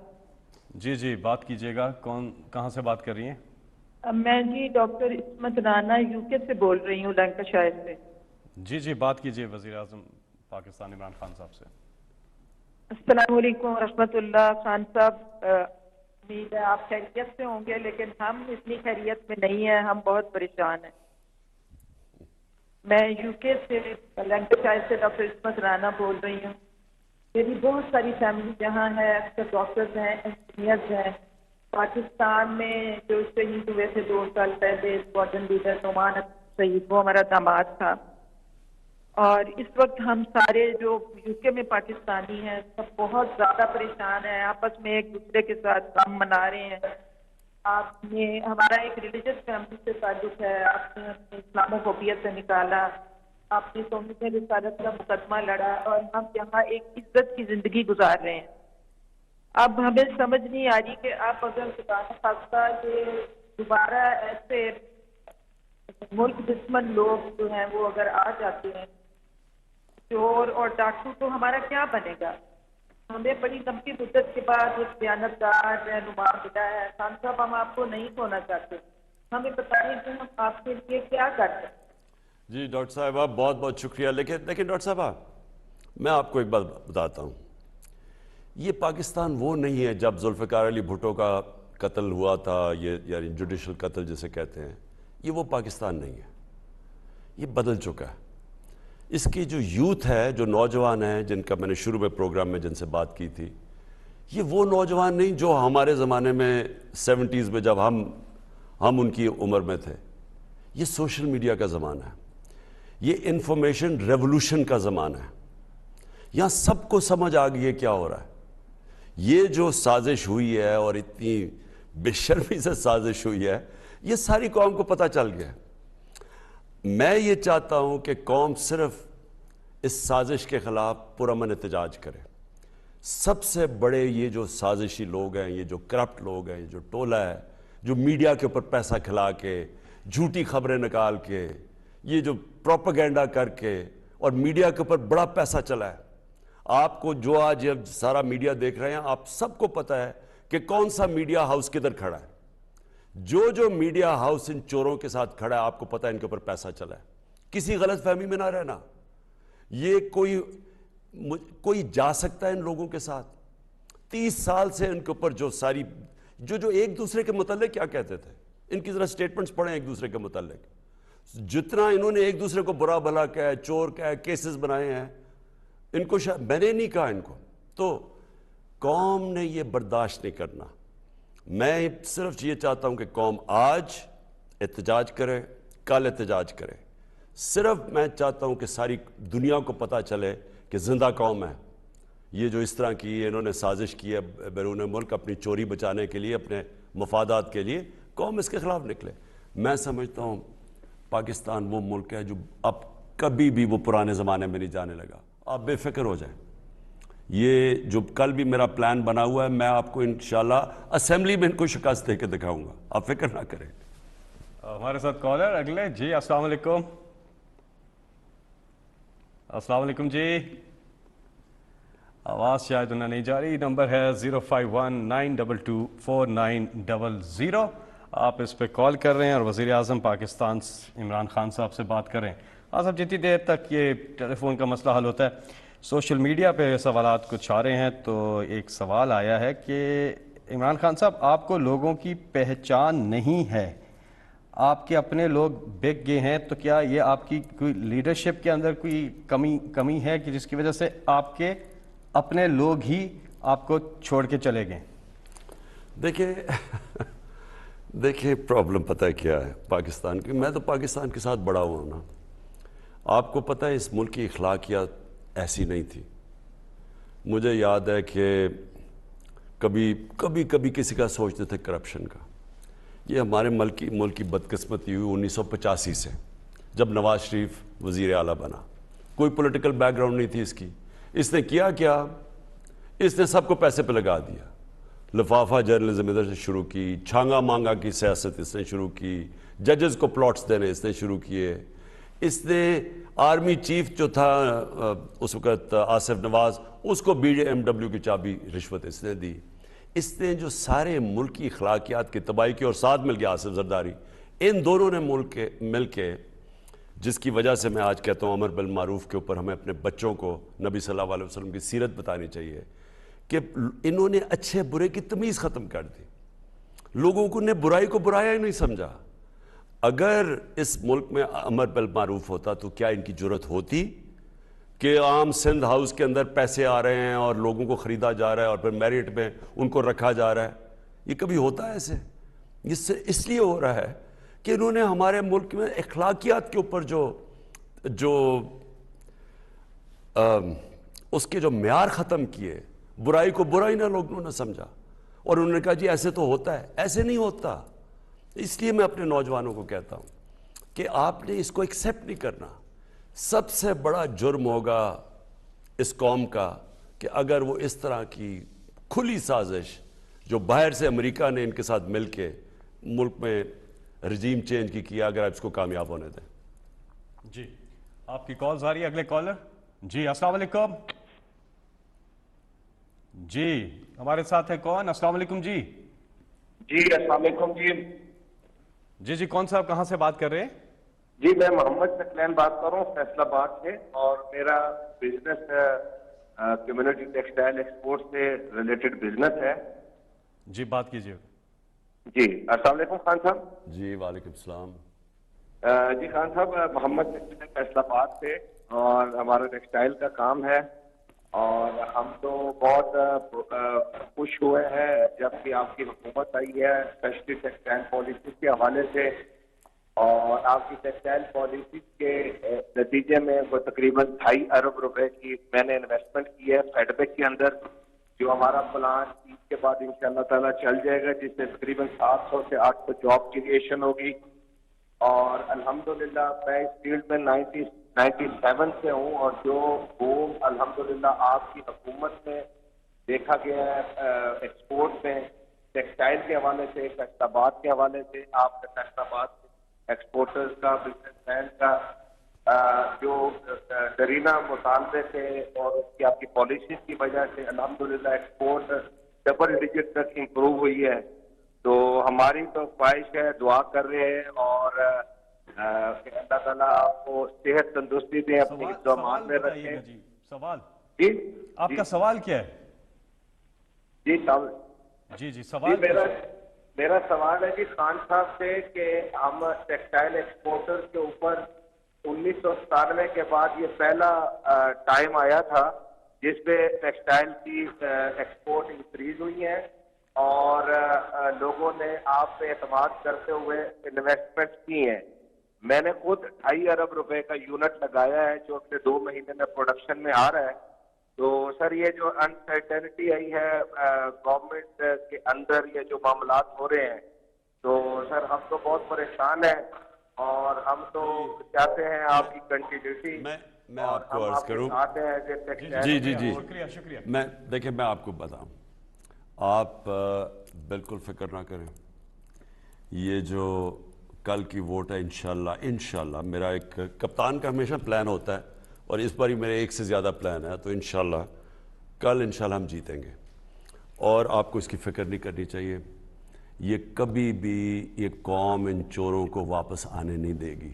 جی بات کیجیے گا. کون, کہاں سے بات کر رہی ہیں؟ میں جی ڈاکٹر عصمت رانا یو کے سے بول رہی ہوں, لینکاشائر سے. جی بات کیجیے وزیر اعظم پاکستان عمران خان صاحب سے. السلام علیکم ورحمۃ اللہ. خان صاحب, امید ہے آپ خیریت سے ہوں گے, لیکن ہم اتنی خیریت میں نہیں ہیں, ہم بہت پریشان ہیں. میں یو کے سے لینکاشائر سے ڈاکٹر عصمت رانا بول رہی ہوں. میری بہت ساری فیملی یہاں ہے, اکثر ڈاکٹرز ہیں, انجینئرز ہیں. پاکستان میں جو شہید ہوئے تھے 2 سال پہلے اسکواڈرن لیڈر نعمان شہید, وہ ہمارا داماد تھا. اور اس وقت ہم سارے جو یو کے میں پاکستانی ہیں سب بہت زیادہ پریشان ہیں، آپس میں ایک دوسرے کے ساتھ کام منا رہے ہیں. آپ نے ہمارا ایک ریلیجس فیملی سے تعلق ہے، آپ نے ہمیں اسلاموفوبیا سے نکالا، آپ نے توہین رسالت کا مقدمہ لڑا اور ہم یہاں ایک عزت کی زندگی گزار رہے ہیں. اب ہمیں سمجھ نہیں آ رہی کہ آپ اگر خدا نخواستہ کہ دوبارہ ایسے ملک دشمن لوگ جو ہیں وہ اگر آ جاتے ہیں چور اور ڈاکو، تو ہمارا کیا بنے گا؟ ہمیں بڑی لمبی مدت کے بعد ایک دیانتدار رہنما ملا ہے. خان صاحب ہم آپ کو نہیں کھونا چاہتے، ہمیں بتائیں کہ ہم آپ کے لیے کیا کر سکتے ہیں. جی ڈاکٹر صاحبہ بہت بہت شکریہ. لیکن ڈاکٹر صاحبہ میں آپ کو ایک بات بتاتا ہوں، یہ پاکستان وہ نہیں ہے جب ذوالفقار علی بھٹو کا قتل ہوا تھا، یہ یعنی جوڈیشل قتل جسے کہتے ہیں، یہ وہ پاکستان نہیں ہے، یہ بدل چکا ہے. اس کی جو یوتھ ہے، جو نوجوان ہیں جن کا میں نے شروع میں پروگرام میں جن سے بات کی تھی، یہ وہ نوجوان نہیں جو ہمارے زمانے میں 70s میں جب ہم ان کی عمر میں تھے. یہ سوشل میڈیا کا زمانہ ہے، یہ انفارمیشن ریولوشن کا زمانہ ہے. یہاں سب کو سمجھ آ گئی ہے کیا ہو رہا ہے. یہ جو سازش ہوئی ہے اور اتنی بے شرمی سے سازش ہوئی ہے، یہ ساری قوم کو پتہ چل گیا ہے. میں یہ چاہتا ہوں کہ قوم صرف اس سازش کے خلاف پرامن احتجاج کرے. سب سے بڑے یہ جو سازشی لوگ ہیں، یہ جو کرپٹ لوگ ہیں، یہ جو ٹولہ ہے جو میڈیا کے اوپر پیسہ کھلا کے جھوٹی خبریں نکال کے، یہ جو پروپیگنڈا کر کے، اور میڈیا کے اوپر بڑا پیسہ چلا ہے. آپ کو جو آج سارا میڈیا دیکھ رہے ہیں، آپ سب کو پتہ ہے کہ کون سا میڈیا ہاؤس کدھر کھڑا ہے. جو میڈیا ہاؤس ان چوروں کے ساتھ کھڑا ہے، آپ کو پتہ ہے ان کے اوپر پیسہ چلا ہے. کسی غلط فہمی میں نہ رہنا. یہ کوئی جا سکتا ہے ان لوگوں کے ساتھ؟ 30 سال سے ان کے اوپر جو ساری جو ایک دوسرے کے متعلق کیا کہتے تھے، ان کی ذرا سٹیٹمنٹس پڑھیں ایک دوسرے کے متعلق. جتنا انہوں نے ایک دوسرے کو برا بھلا کہا ہے، چور کہا ہے، کیسز بنائے ہیں، ان کو میں نے نہیں کہا ان کو. تو قوم نے یہ برداشت نہیں کرنا. میں صرف یہ چاہتا ہوں کہ قوم آج احتجاج کرے، کل احتجاج کرے. صرف میں چاہتا ہوں کہ ساری دنیا کو پتہ چلے کہ زندہ قوم ہے. یہ جو اس طرح کی انہوں نے سازش کی ہے بیرون ملک اپنی چوری بچانے کے لیے، اپنے مفادات کے لیے، قوم اس کے خلاف نکلے. میں سمجھتا ہوں پاکستان وہ ملک ہے جو اب کبھی بھی وہ پرانے زمانے میں نہیں جانے لگا. آپ بے فکر ہو جائیں. یہ جو کل بھی میرا پلان بنا ہوا ہے، میں آپ کو انشاءاللہ اسمبلی میں ان کو شکست دے کے دکھاؤں گا. آپ فکر نہ کریں. ہمارے ساتھ کالر اگلے. جی السلام علیکم. السلام علیکم جی. آواز شاید انہیں نہیں جا رہی. نمبر ہے 051-922-4900. آپ اس پہ کال کر رہے ہیں اور وزیر اعظم پاکستان عمران خان صاحب سے بات کر رہے ہیں. صاحب جتنی دیر تک یہ ٹیلی فون کا مسئلہ حل ہوتا ہے، سوشل میڈیا پہ سوالات کچھ آ رہے ہیں. تو ایک سوال آیا ہے کہ عمران خان صاحب آپ کو لوگوں کی پہچان نہیں ہے، آپ کے اپنے لوگ بک گئے ہیں، تو کیا یہ آپ کی کوئی لیڈرشپ کے اندر کوئی کمی ہے کہ جس کی وجہ سے آپ کے اپنے لوگ ہی آپ کو چھوڑ کے چلے گئے؟ دیکھیں پرابلم پتہ ہے کیا ہے پاکستان کی. میں تو پاکستان کے ساتھ بڑا ہوا ہوں نا. آپ کو پتہ ہے اس ملک کی اخلاقیات ایسی نہیں تھی. مجھے یاد ہے کہ کبھی کسی کا سوچتے تھے کرپشن کا. یہ ہمارے ملک کی بدقسمتی ہوئی 1985 سے، جب نواز شریف وزیر اعلیٰ بنا. کوئی پولیٹیکل بیک گراؤنڈ نہیں تھی اس کی. اس نے کیا اس نے سب کو پیسے پہ لگا دیا. لفافہ جرنلزم ادھر سے شروع کی، چھانگا مانگا کی سیاست اس نے شروع کی، ججز کو پلاٹس دینے اس نے شروع کیے. اس نے آرمی چیف جو تھا اس وقت آصف نواز، اس کو BMW کی چابی رشوت اس نے دی. اس نے جو سارے ملک کی اخلاقیات کی تباہی کی، اور ساتھ مل گیا آصف زرداری. ان دونوں نے مل کے جس کی وجہ سے میں آج کہتا ہوں امر بالمعروف کے اوپر ہمیں اپنے بچوں کو نبی صلی اللہ علیہ وسلم کی سیرت بتانی چاہیے کہ انہوں نے اچھے برے کی تمیز ختم کر دی. لوگوں کو نے برائی کو برایا ہی نہیں سمجھا. اگر اس ملک میں امر بالمعروف ہوتا تو کیا ان کی جرت ہوتی کہ عام سندھ ہاؤس کے اندر پیسے آ رہے ہیں اور لوگوں کو خریدا جا رہا ہے اور پھر میرٹ میں ان کو رکھا جا رہا ہے؟ یہ کبھی ہوتا ہے ایسے؟ اس لیے ہو رہا ہے کہ انہوں نے ہمارے ملک میں اخلاقیات کے اوپر جو اس کے جو معیار ختم کیے, برائی کو برائی نہ لوگوں نے سمجھا, اور انہوں نے کہا جی ایسے تو ہوتا ہے. ایسے نہیں ہوتا. اس لیے میں اپنے نوجوانوں کو کہتا ہوں کہ آپ نے اس کو ایکسیپٹ نہیں کرنا. سب سے بڑا جرم ہوگا اس قوم کا کہ اگر وہ اس طرح کی کھلی سازش جو باہر سے امریکہ نے ان کے ساتھ مل کے ملک میں رجیم چینج کی کیا, اگر آپ اس کو کامیاب ہونے دیں. جی آپ کی کالز آ رہی ہے. اگلے کالر. جی السلام علیکم. جی ہمارے ساتھ ہے کون؟ السلام علیکم. جی جی السلام علیکم. جی جی کون صاحب کہاں سے بات کر رہے ہیں؟ جی میں محمد شکلین بات کر رہا ہوں فیصل آباد سے, اور میرا بزنس کمیونٹی ٹیکسٹائل ایکسپورٹ سے ریلیٹڈ بزنس ہے. جی بات کیجیے. جی السلام علیکم خان صاحب. جی وعلیکم السلام. جی خان صاحب, محمد شکلین فیصل آباد سے, اور ہمارا ٹیکسٹائل کا کام ہے, اور ہم تو بہت خوش ہوئے ہیں جب کہ آپ کی حکومت آئی ہے اسپیشلی ٹیکسٹائل پالیسیز کے حوالے سے, اور آپ کی ٹیکسٹائل پالیسیز کے نتیجے میں وہ تقریباً 2.5 ارب روپے کی میں نے انویسٹمنٹ کی ہے فیڈ بیک کے اندر, جو ہمارا پلان عید کے بعد انشاءاللہ تعالیٰ چل جائے گا, جس سے تقریباً 700 سے 800 جاب کریشن ہوگی. اور الحمدللہ میں اس فیلڈ میں 97 سے ہوں, اور جو بوم الحمدللہ آپ کی حکومت میں دیکھا گیا ہے ایکسپورٹ میں ٹیکسٹائل کے حوالے سے, فیصل آباد کے حوالے سے, آپ کے فیصل آباد ایکسپورٹرز کا, بزنس مین کا جو ڈرینہ مطالبے تھے اور اس کی آپ کی پالیسیز کی وجہ سے الحمدللہ ایکسپورٹ ڈبل ڈیجٹ تک امپروو ہوئی ہے. تو ہماری تو خواہش ہے, دعا کر رہے ہیں, اور کہ اللہ تعالیٰ آپ کو صحت تندرستی دیں, اپنی امان میں رکھیں. جی سوال, جی آپ کا سوال کیا ہے؟ جی جی جی سوال میرا سوال ہے جی خان صاحب سے کہ ہم ٹیکسٹائل ایکسپورٹر کے اوپر 1997 کے بعد یہ پہلا ٹائم آیا تھا جس پہ ٹیکسٹائل کی ایکسپورٹ انکریز ہوئی ہے, اور لوگوں نے آپ پہ اعتماد کرتے ہوئے انویسٹمنٹ کی ہیں. میں نے خود 2.5 ارب روپے کا یونٹ لگایا ہے جو اگلے 2 مہینے میں پروڈکشن میں آ رہا ہے. تو سر یہ جو انسرٹینٹی آئی ہے گورنمنٹ کے اندر, یہ جو معاملات ہو رہے ہیں, تو سر ہم تو بہت پریشان ہیں, اور ہم تو چاہتے ہیں آپ کی کنٹینیوٹی. میں آپ کو عرض کروں. جی جی جی شکریہ. دیکھیں میں آپ کو بتاؤں, آپ بالکل فکر نہ کریں. یہ جو کل کی ووٹ ہے انشاءاللہ میرا ایک کپتان کا ہمیشہ پلان ہوتا ہے, اور اس بار ہی میرے ایک سے زیادہ پلان ہے, تو انشاءاللہ کل انشاءاللہ ہم جیتیں گے. اور آپ کو اس کی فکر نہیں کرنی چاہیے. یہ کبھی بھی یہ قوم ان چوروں کو واپس آنے نہیں دے گی.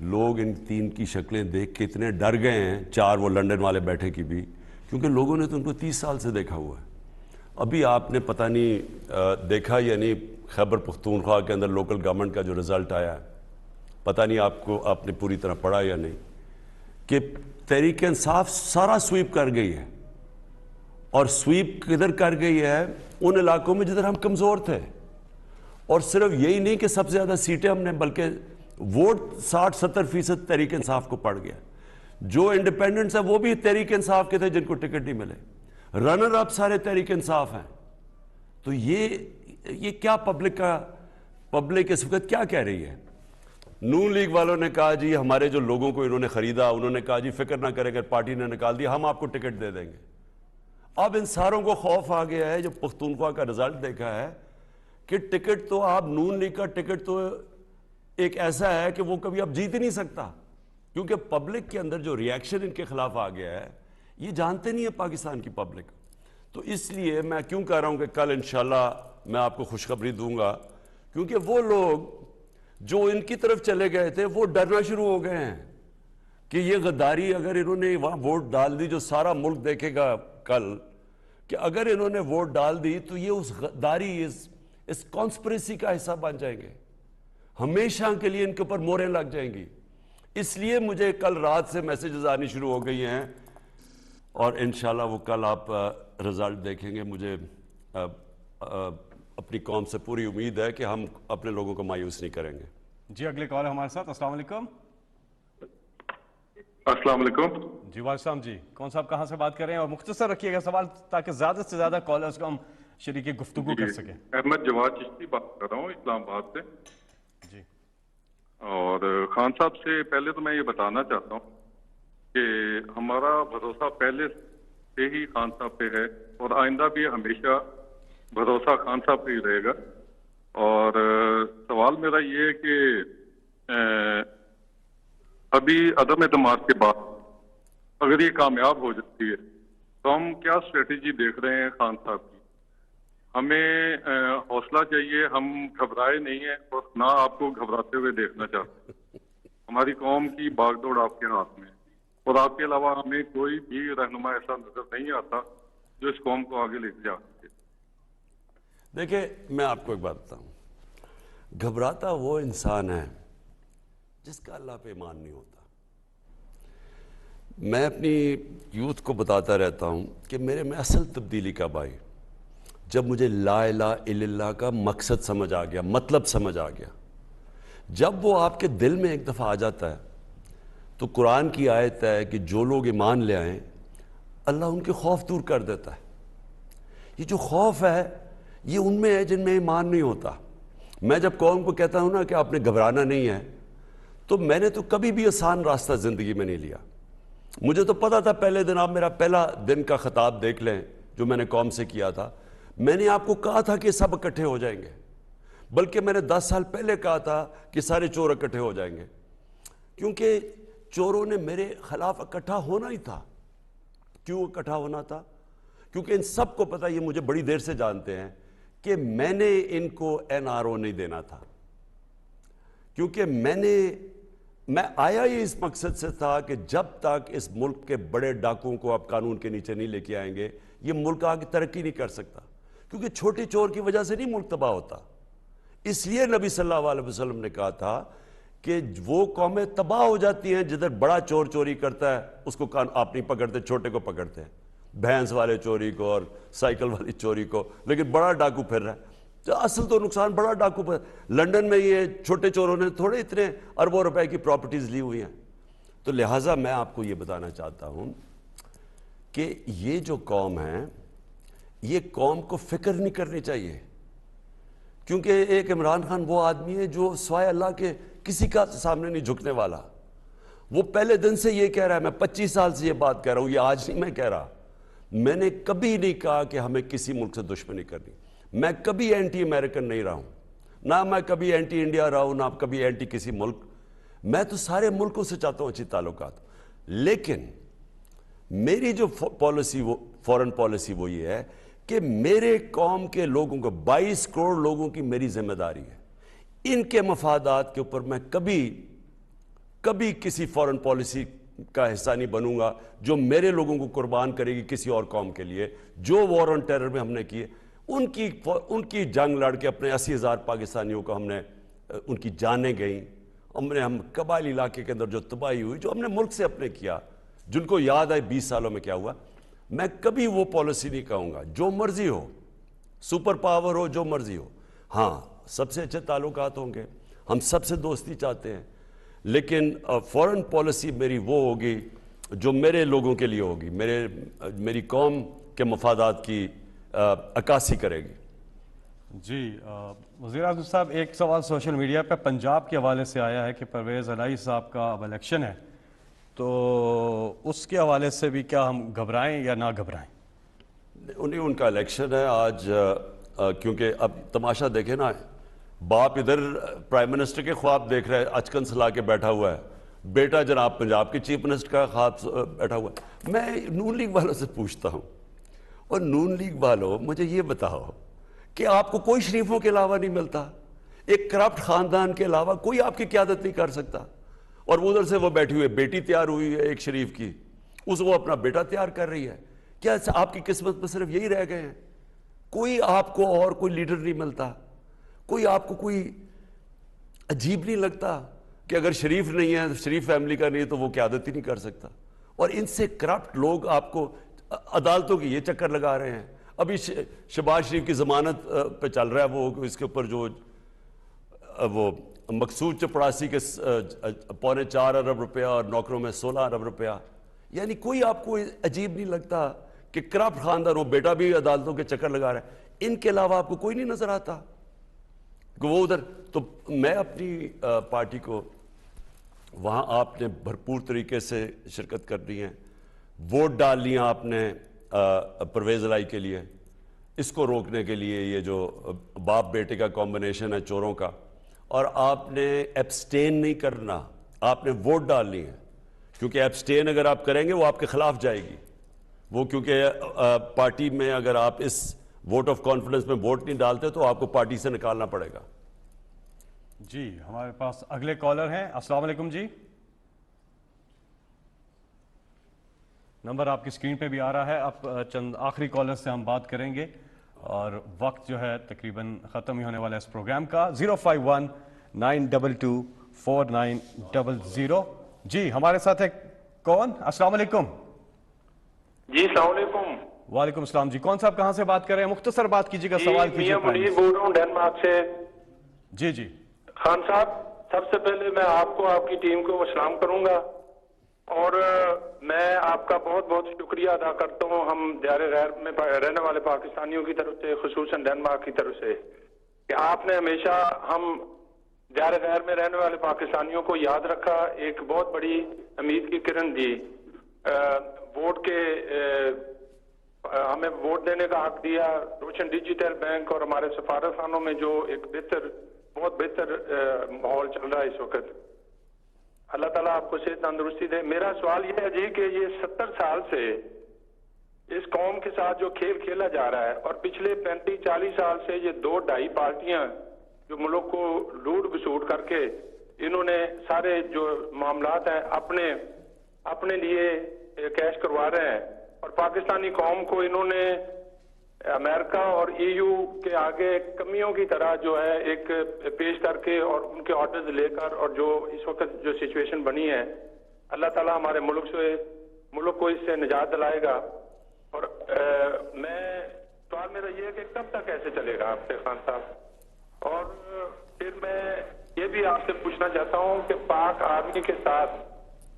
لوگ ان 3 کی شکلیں دیکھ کے اتنے ڈر گئے ہیں, 4 وہ لنڈن والے بیٹھے کی بھی, کیونکہ لوگوں نے تو ان کو 30 سال سے دیکھا ہوا ہے. ابھی آپ نے پتہ نہیں دیکھا یا نہیں, خیبر پختونخوا کے اندر لوکل گورنمنٹ کا جو رزلٹ آیا ہے, پتہ نہیں آپ نے پوری طرح پڑھا یا نہیں, کہ تحریک انصاف سارا سویپ کر گئی ہے. اور سویپ کدھر کر گئی ہے؟ ان علاقوں میں جدھر ہم کمزور تھے. اور صرف یہی نہیں کہ سب سے زیادہ سیٹیں ہم نے, بلکہ ووٹ 60-70% تحریک انصاف کو پڑ گیا. جو انڈیپینڈنٹس ہیں وہ بھی تحریک انصاف کے تھے جن کو ٹکٹ نہیں ملے. رنر اپ سارے تحریک انصاف ہیں. تو یہ کیا پبلک اس وقت کیا کہہ رہی ہے؟ نون لیگ والوں نے کہا جی ہمارے جو لوگوں کو انہوں نے خریدا, انہوں نے کہا جی فکر نہ کریں, اگر پارٹی نے نکال دیا ہم آپ کو ٹکٹ دے دیں گے. اب ان ساروں کو خوف آ گیا ہے جو پختونخوا کا رزلٹ دیکھا ہے کہ ٹکٹ تو آپ نون لیگ کا ٹکٹ تو ایک ایسا ہے کہ وہ کبھی اب جیت ہی نہیں سکتا, کیونکہ پبلک کے اندر جو ریاکشن ان کے خلاف آ گیا ہے یہ جانتے نہیں ہے پاکستان کی پبلک. تو اس لیے میں کیوں کہہ رہا ہوں کہ کل انشاءاللہ میں آپ کو خوشخبری دوں گا, کیونکہ وہ لوگ جو ان کی طرف چلے گئے تھے وہ ڈرنا شروع ہو گئے ہیں کہ یہ غداری اگر انہوں نے وہاں ووٹ ڈال دی, جو سارا ملک دیکھے گا کل کہ اگر انہوں نے ووٹ ڈال دی تو یہ اس غداری اس کانسپریسی کا حصہ بن جائیں گے, ہمیشہ کے لیے ان کے اوپر موریں لگ جائیں گی. اس لیے مجھے کل رات سے میسیجز آنی شروع ہو گئی ہیں, اور انشاءاللہ وہ کل آپ رزلٹ دیکھیں گے. مجھے اپنی قوم سے پوری امید ہے کہ ہم اپنے لوگوں کو مایوس نہیں کریں گے. جی اگلے کال ہمارے ساتھ. السلام علیکم. السلام علیکم. جی واجد صاحب جی، کون صاحب کہاں سے بات کر رہے ہیں؟ اور مختصر رکھیے گا سوال تاکہ زیادہ سے زیادہ کالرز کو ہم شریک گفتگو کر سکیں. احمد جواد چشتی بات کر رہا ہوں اسلام آباد سے. جی. اور خان صاحب سے پہلے تو میں یہ بتانا چاہتا ہوں کہ ہمارا بھروسہ پہلے سے ہی خان صاحب پہ ہے اور آئندہ بھی ہمیشہ بھروسہ خان صاحب پہ ہی رہے گا. اور سوال میرا یہ ہے کہ ابھی عدم اعتماد کے بعد اگر یہ کامیاب ہو جاتی ہے تو ہم کیا اسٹریٹجی دیکھ رہے ہیں خان صاحب کی؟ ہمیں حوصلہ چاہیے، ہم گھبرائے نہیں ہیں اور نہ آپ کو گھبراتے ہوئے دیکھنا چاہتے ہیں. ہماری قوم کی باغ دوڑ آپ کے ہاتھ میں ہے اور آپ کے علاوہ ہمیں کوئی بھی رہنما ایسا نظر نہیں آتا جو اس قوم کو آگے لے کے جا سکے. دیکھیں میں آپ کو ایک بات بتاؤں، گھبراتا وہ انسان ہے جس کا اللہ پہ ایمان نہیں ہوتا. میں اپنی یوتھ کو بتاتا رہتا ہوں کہ میرے میں اصل تبدیلی کب آئی؟ جب مجھے لا الہ الا اللہ کا مقصد سمجھ آ گیا، مطلب سمجھ آ گیا. جب وہ آپ کے دل میں ایک دفعہ آ جاتا ہے تو قرآن کی آیت ہے کہ جو لوگ ایمان لے آئیں اللہ ان کے خوف دور کر دیتا ہے. یہ جو خوف ہے یہ ان میں ہے جن میں ایمان نہیں ہوتا. میں جب قوم کو کہتا ہوں نا کہ آپ نے گھبرانا نہیں ہے، تو میں نے تو کبھی بھی آسان راستہ زندگی میں نہیں لیا. مجھے تو پتا تھا پہلے دن، آپ میرا پہلا دن کا خطاب دیکھ لیں جو میں نے قوم سے کیا تھا، میں نے آپ کو کہا تھا کہ سب اکٹھے ہو جائیں گے. بلکہ میں نے 10 سال پہلے کہا تھا کہ سارے چور اکٹھے ہو جائیں گے، کیونکہ چوروں نے میرے خلاف اکٹھا ہونا ہی تھا. کیوں اکٹھا ہونا تھا؟ کیونکہ ان سب کو پتا، یہ مجھے بڑی دیر سے جانتے ہیں کہ میں نے ان کو NRO نہیں دینا تھا. کیونکہ میں آیا ہی اس مقصد سے تھا کہ جب تک اس ملک کے بڑے ڈاکوؤں کو آپ قانون کے نیچے نہیں لے کے آئیں گے یہ ملک آگے ترقی نہیں کر سکتا. کیونکہ چھوٹی چور کی وجہ سے نہیں ملک تباہ ہوتا. اس لیے نبی صلی اللہ علیہ وسلم نے کہا تھا کہ وہ قومیں تباہ ہو جاتی ہیں جدھر بڑا چور چوری کرتا ہے اس کو آپ نہیں پکڑتے، چھوٹے کو پکڑتے ہیں، بھینس والے چوری کو اور سائیکل والی چوری کو. لیکن بڑا ڈاکو پھر رہا ہے. اصل تو نقصان بڑا ڈاکو پر. لنڈن میں یہ چھوٹے چوروں نے تھوڑے اتنے اربوں روپے کی پراپرٹیز لی ہوئی ہیں. تو لہٰذا میں آپ کو یہ بتانا چاہتا ہوں کہ یہ جو قوم ہے یہ قوم کو فکر نہیں کرنی چاہیے. کیونکہ ایک عمران خان وہ آدمی ہے جو سوائے اللہ کے کسی کا سامنے نہیں جھکنے والا. وہ پہلے دن سے یہ کہہ رہا ہے، میں 25 سال سے یہ بات کہہ رہا ہوں، یہ آج نہیں میں کہہ رہا. میں نے کبھی نہیں کہا کہ ہمیں کسی ملک سے دشمنی کرنی. میں کبھی اینٹی امریکن نہیں رہا ہوں، نہ میں کبھی اینٹی انڈیا رہا ہوں، نہ کبھی اینٹی کسی ملک. میں تو سارے ملکوں سے چاہتا ہوں اچھی تعلقات. لیکن میری جو پالیسی، وہ فورن پالیسی وہ یہ ہے کہ میرے قوم کے لوگوں کو 22 کروڑ لوگوں کی میری ذمہ داری ہے. ان کے مفادات کے اوپر میں کبھی کسی فورن پالیسی کا حصہ نہیں بنوں گا جو میرے لوگوں کو قربان کرے گی کسی اور قوم کے لیے. جو وار آن ٹیرر میں ہم نے کیے، ان کی جنگ لڑ کے اپنے 80,000 پاکستانیوں کو ہم نے، ان کی جانیں گئیں. ہم قبائلی علاقے کے اندر جو تباہی ہوئی، جو ہم نے ملک سے اپنے کیا، جن کو یاد آئے 20 سالوں میں کیا ہوا. میں کبھی وہ پالیسی نہیں کہوں گا. جو مرضی ہو، سپر پاور ہو، جو مرضی ہو، ہاں سب سے اچھے تعلقات ہوں گے، ہم سب سے دوستی چاہتے ہیں. لیکن فورن پالیسی میری وہ ہوگی جو میرے لوگوں کے لیے ہوگی، میری قوم کے مفادات کی عکاسی کرے گی. جی وزیر اعظم صاحب، ایک سوال سوشل میڈیا پہ پنجاب کے حوالے سے آیا ہے کہ پرویز الہی صاحب کا اب الیکشن ہے، تو اس کے حوالے سے بھی کیا ہم گھبرائیں یا نہ گھبرائیں؟ ان کا الیکشن ہے آج. کیونکہ اب تماشا دیکھیں نا، باپ ادھر پرائم منسٹر کے خواب دیکھ رہے ہیں، اچکن سلا کے بیٹھا ہوا ہے، بیٹا جناب پنجاب کے چیف منسٹر کا خواب بیٹھا ہوا ہے. میں نون لیگ والوں سے پوچھتا ہوں، اور نون لیگ والوں مجھے یہ بتاؤ کہ آپ کو کوئی شریفوں کے علاوہ نہیں ملتا؟ ایک کرپٹ خاندان کے علاوہ کوئی آپ کی قیادت نہیں کر سکتا. اور وہ ادھر سے وہ بیٹھی ہوئی بیٹی تیار ہوئی ہے ایک شریف کی، وہ اپنا بیٹا تیار کر رہی ہے. کیا آپ کی قسمت میں صرف یہی رہ گئے ہیں؟ کوئی آپ کو اور کوئی لیڈر نہیں ملتا؟ کوئی آپ کو کوئی عجیب نہیں لگتا کہ اگر شریف نہیں ہے، شریف فیملی کا نہیں ہے، تو وہ قیادت ہی نہیں کر سکتا؟ اور ان سے کرپٹ لوگ آپ کو عدالتوں کی یہ چکر لگا رہے ہیں. ابھی شہباز شریف کی ضمانت پہ چل رہا ہے، وہ اس کے اوپر جو وہ مقصود چپڑاسی کے 4.25 ارب روپیہ اور نوکروں میں 16 ارب روپیہ. یعنی کوئی آپ کو عجیب نہیں لگتا کہ کرپٹ خاندان ہو، بیٹا بھی عدالتوں کے چکر لگا رہا ہے، ان کے علاوہ آپ کو کوئی نہیں نظر آتا کہ وہ ادھر؟ تو میں اپنی پارٹی کو وہاں آپ نے بھرپور طریقے سے شرکت کرنی ہے، ووٹ ڈالنی ہے آپ نے پرویز الہی کے لیے، اس کو روکنے کے لیے، یہ جو باپ بیٹے کا کمبینیشن ہے چوروں کا، اور آپ نے ایبسٹین نہیں کرنا، آپ نے ووٹ ڈالنی ہے، کیونکہ ایبسٹین اگر آپ کریں گے وہ آپ کے خلاف جائے گی، وہ کیونکہ پارٹی میں اگر آپ اس ووٹ آف کانفیڈنس میں ووٹ نہیں ڈالتے تو آپ کو پارٹی سے نکالنا پڑے گا۔ جی ہمارے پاس اگلے کالر ہیں۔ السلام علیکم جی، نمبر آپ کی سکرین پہ بھی آ رہا ہے، اب چند آخری کالر سے ہم بات کریں گے اور وقت جو ہے تقریباً ختم ہی ہونے والا ہے اس پروگرام کا۔ 051-922-4900۔ جی ہمارے ساتھ ہے کون؟ السلام علیکم۔ جی السلام علیکم۔ وعلیکم السلام جی، کون صاحب کہاں سے بات کر رہے ہیں؟ مختصر بات کیجیے گا، سوال کیجیے۔ میاں منیر بول رہا ہوں ڈینمارک سے۔ جی جی خان صاحب، سب سے پہلے میں آپ کو، آپ کی ٹیم کو سلام کروں گا، اور میں آپ کا بہت بہت شکریہ ادا کرتا ہوں ہم دیار غیر میں رہنے والے پاکستانیوں کی طرف سے، خصوصاً ڈینمارک کی طرف سے، کہ آپ نے ہمیشہ ہم دیار غیر میں رہنے والے پاکستانیوں کو یاد رکھا، ایک بہت بڑی امید کی کرن دی، ووٹ کے ہمیں ووٹ دینے کا حق دیا، روشن ڈیجیٹل بینک اور ہمارے سفارت خانوں میں جو ایک بہت بہتر ماحول چل رہا ہے اس وقت، اللہ تعالیٰ آپ کو صحت تندرستی دے۔ میرا سوال یہ ہے جی کہ یہ 70 سال سے اس قوم کے ساتھ جو کھیل کھیلا جا رہا ہے، اور پچھلے 35-40 سال سے یہ 2-2.5 پارٹیاں جو ملک کو لوٹ گسوٹ کر کے انہوں نے سارے جو معاملات ہیں اپنے لیے کیش کروا رہے ہیں، اور پاکستانی قوم کو انہوں نے امریکہ اور EU کے آگے کمیوں کی طرح جو ہے ایک پیش کر کے اور ان کے آرڈرز لے کر، اور جو اس وقت جو سچویشن بنی ہے، اللہ تعالیٰ ہمارے ملک کو اس سے نجات دلائے گا۔ اور سوال میرا یہ ہے کہ کب تک ایسے چلے گا آپ سے خان صاحب؟ اور پھر میں یہ بھی آپ سے پوچھنا چاہتا ہوں کہ پاک آرمی کے ساتھ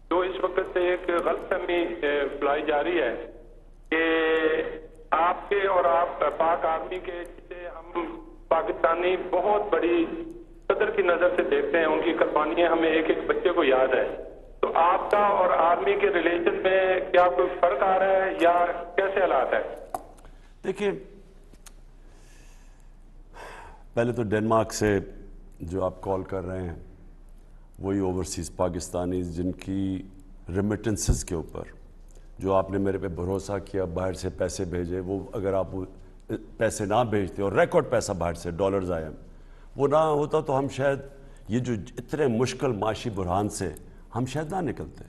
جو اس وقت سے ایک غلط فہمی پھیلائی جا رہی ہے کہ آپ کے اور آپ پاک آرمی کے، جسے ہم پاکستانی بہت بڑی قدر کی نظر سے دیکھتے ہیں، ان کی قربانیاں ہمیں ایک ایک بچے کو یاد ہے، تو آپ کا اور آرمی کے ریلیشن میں کیا کوئی فرق آ رہا ہے یا کیسے حالات ہے؟ دیکھیں، پہلے تو ڈنمارک سے جو آپ کال کر رہے ہیں وہی اوورسیز پاکستانیز جن کی ریمیٹنسز کے اوپر جو آپ نے میرے پہ بھروسہ کیا، باہر سے پیسے بھیجے، وہ اگر آپ پیسے نہ بھیجتے اور ریکارڈ پیسہ باہر سے ڈالرز آئے وہ نہ ہوتا تو ہم شاید یہ جو اتنے مشکل معاشی بحران سے ہم شاید نہ نکلتے۔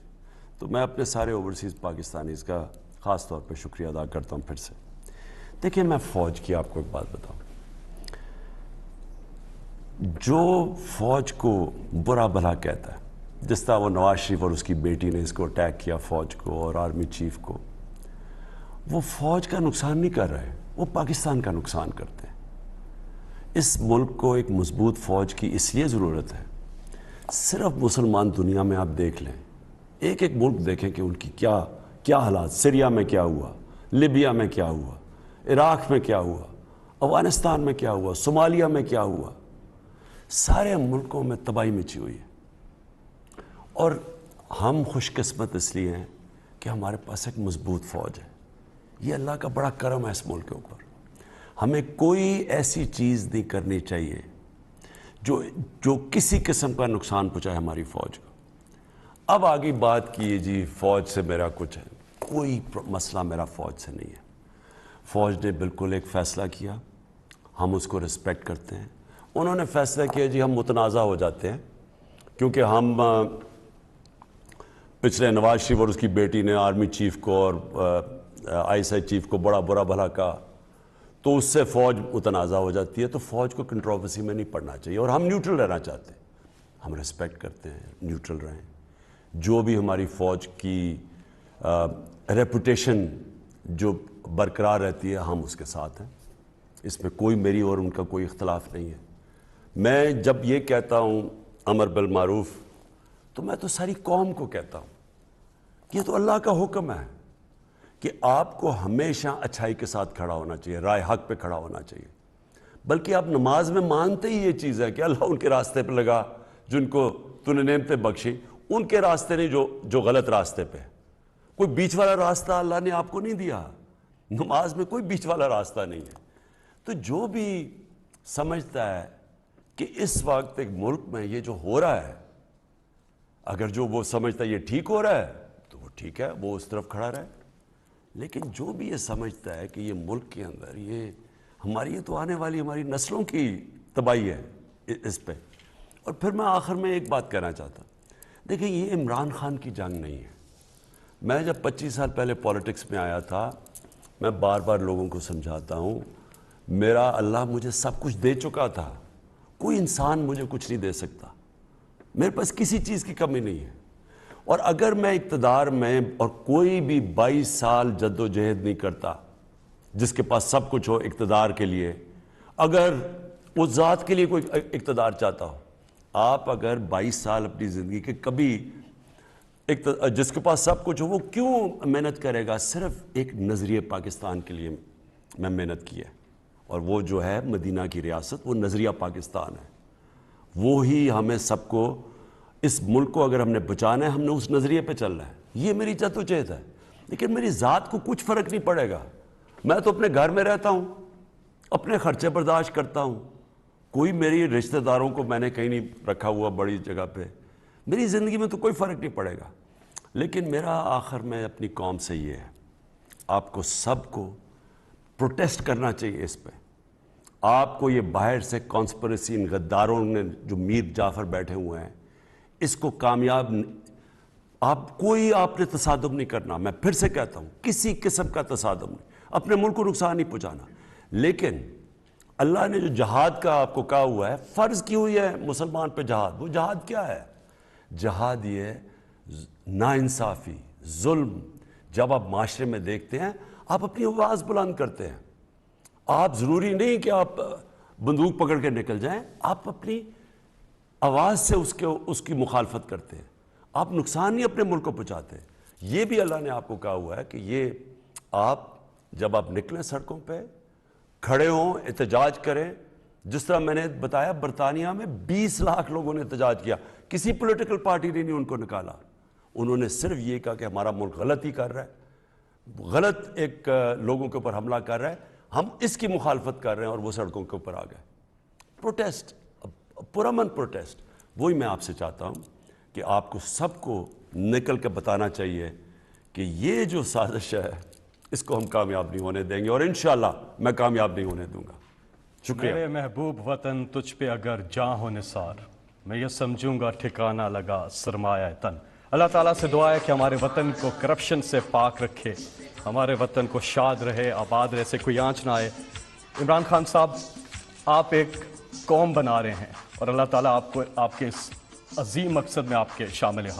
تو میں اپنے سارے اوورسیز پاکستانیز کا خاص طور پہ شکریہ ادا کرتا ہوں پھر سے۔ دیکھیں، میں فوج کی آپ کو ایک بات بتاؤں، جو فوج کو برا بھلا کہتا ہے، جس طرح وہ نواز شریف اور اس کی بیٹی نے اس کو اٹیک کیا فوج کو اور آرمی چیف کو، وہ فوج کا نقصان نہیں کر رہے، وہ پاکستان کا نقصان کرتے ہیں۔ اس ملک کو ایک مضبوط فوج کی اس لیے ضرورت ہے، صرف مسلمان دنیا میں آپ دیکھ لیں، ایک ایک ملک دیکھیں کہ ان کی کیا حالات، سیریا میں کیا ہوا، لیبیا میں کیا ہوا، عراق میں کیا ہوا، افغانستان میں کیا ہوا، صومالیہ میں کیا ہوا، سارے ملکوں میں تباہی مچی ہوئی ہے۔ اور ہم خوش قسمت اس لیے ہیں کہ ہمارے پاس ایک مضبوط فوج ہے، یہ اللہ کا بڑا کرم ہے اس ملک کے اوپر۔ ہمیں کوئی ایسی چیز نہیں کرنی چاہیے جو کسی قسم کا نقصان پہنچائے ہماری فوج کو۔ اب آگے بات کیے جی فوج سے میرا کچھ ہے، کوئی مسئلہ میرا فوج سے نہیں ہے۔ فوج نے بالکل ایک فیصلہ کیا، ہم اس کو رسپیکٹ کرتے ہیں۔ انہوں نے فیصلہ کیا جی ہم متنازع ہو جاتے ہیں، کیونکہ ہم پچھلے نواز شریف اور اس کی بیٹی نے آرمی چیف کو اور ISI چیف کو بڑا برا بھلا کہا، تو اس سے فوج متنازع ہو جاتی ہے۔ تو فوج کو کنٹروورسی میں نہیں پڑنا چاہیے، اور ہم نیوٹرل رہنا چاہتے ہیں، ہم ریسپیکٹ کرتے ہیں، نیوٹرل رہیں۔ جو بھی ہماری فوج کی ریپوٹیشن جو برقرار رہتی ہے ہم اس کے ساتھ ہیں، اس میں کوئی میری اور ان کا کوئی اختلاف نہیں ہے۔ میں جب یہ کہتا ہوں امر بالمعروف تو میں تو ساری قوم کو کہتا ہوں یہ تو اللہ کا حکم ہے کہ آپ کو ہمیشہ اچھائی کے ساتھ کھڑا ہونا چاہیے، رائے حق پہ کھڑا ہونا چاہیے. بلکہ آپ نماز میں مانتے ہی یہ چیز ہے کہ اللہ ان کے راستے پہ لگا جن کو تو نے نعمتیں بخشی، ان کے راستے نہیں جو غلط راستے پہ. کوئی بیچ والا راستہ اللہ نے آپ کو نہیں دیا. نماز میں کوئی بیچ والا راستہ نہیں ہے. تو جو بھی سمجھتا ہے کہ اس وقت ایک ملک میں یہ جو ہو رہا ہے، اگر جو وہ سمجھتا ہے یہ ٹھیک ہو رہا ہے تو وہ ٹھیک ہے، وہ اس طرف کھڑا رہے. لیکن جو بھی یہ سمجھتا ہے کہ یہ ملک کے اندر یہ تو آنے والی ہماری نسلوں کی تباہی ہے اس پہ. اور پھر میں آخر میں ایک بات کہنا چاہتا ہوں. دیکھیں، یہ عمران خان کی جنگ نہیں ہے. میں جب 25 سال پہلے پولیٹکس میں آیا تھا، میں بار بار لوگوں کو سمجھاتا ہوں، میرا اللہ مجھے سب کچھ دے چکا تھا. کوئی انسان مجھے کچھ نہیں دے سکتا. میرے پاس کسی چیز کی کمی نہیں ہے. اور اگر میں اقتدار میں اور کوئی بھی 22 سال جد و جہد نہیں کرتا، جس کے پاس سب کچھ ہو اقتدار کے لیے، اگر اس ذات کے لیے کوئی اقتدار چاہتا ہو، آپ اگر 22 سال اپنی زندگی کے کبھی جس کے پاس سب کچھ ہو، وہ کیوں محنت کرے گا؟ صرف ایک نظریہ پاکستان کے لیے میں محنت کی ہے، اور وہ جو ہے مدینہ کی ریاست، وہ نظریہ پاکستان ہے. وہی ہمیں سب کو، اس ملک کو اگر ہم نے بچانا ہے، ہم نے اس نظریے پہ چلنا ہے. یہ میری جدوجہد ہے. لیکن میری ذات کو کچھ فرق نہیں پڑے گا. میں تو اپنے گھر میں رہتا ہوں، اپنے خرچے برداشت کرتا ہوں. کوئی میری رشتہ داروں کو میں نے کہیں نہیں رکھا ہوا بڑی جگہ پہ. میری زندگی میں تو کوئی فرق نہیں پڑے گا. لیکن میرا آخر میں اپنی قوم سے یہ ہے، آپ کو سب کو پروٹیسٹ کرنا چاہیے اس پہ. آپ کو یہ باہر سے کانسپریسی، ان غداروں نے جو میر جعفر بیٹھے ہوئے ہیں، اس کو کامیاب آپ نے تصادم نہیں کرنا. میں پھر سے کہتا ہوں، کسی قسم کا تصادم نہیں. اپنے ملک کو نقصان نہیں پہنچانا. لیکن اللہ نے جو جہاد کا آپ کو کہا ہوا ہے، فرض کی ہوئی ہے مسلمان پہ جہاد. وہ جہاد کیا ہے؟ جہاد یہ ہے ناانصافی، ظلم. جب آپ معاشرے میں دیکھتے ہیں، آپ اپنی آواز بلند کرتے ہیں. آپ ضروری نہیں کہ آپ بندوق پکڑ کے نکل جائیں، آپ اپنی آواز سے اس کی مخالفت کرتے ہیں. آپ نقصان نہیں اپنے ملک کو پہنچاتے. یہ بھی اللہ نے آپ کو کہا ہوا ہے کہ یہ آپ جب آپ نکلیں سڑکوں پہ، کھڑے ہوں، احتجاج کریں. جس طرح میں نے بتایا، برطانیہ میں 20 لاکھ لوگوں نے احتجاج کیا. کسی پولیٹیکل پارٹی نے نہیں ان کو نکالا. انہوں نے صرف یہ کہا کہ ہمارا ملک غلط ہی کر رہا ہے، غلط ایک لوگوں کے اوپر حملہ کر رہا ہے، ہم اس کی مخالفت کر رہے ہیں. اور وہ سڑکوں کے اوپر آ گئے. پروٹیسٹ، پرامن پروٹیسٹ. وہی میں آپ سے چاہتا ہوں کہ آپ کو سب کو نکل کے بتانا چاہیے کہ یہ جو سازش ہے، اس کو ہم کامیاب نہیں ہونے دیں گے. اور انشاءاللہ میں کامیاب نہیں ہونے دوں گا. شکریہ. میرے محبوب وطن، تجھ پہ اگر جاں ہو نثار، میں یہ سمجھوں گا ٹھکانہ لگا سرمایہ تن. اللہ تعالیٰ سے دعا ہے کہ ہمارے وطن کو کرپشن سے پاک رکھے، ہمارے وطن کو شاد رہے، آباد رہے، سے کوئی آنچ نہ آئے. عمران خان صاحب، آپ ایک قوم بنا رہے ہیں، اور اللہ تعالیٰ آپ کو آپ کے اس عظیم مقصد میں آپ کے شامل ہیں.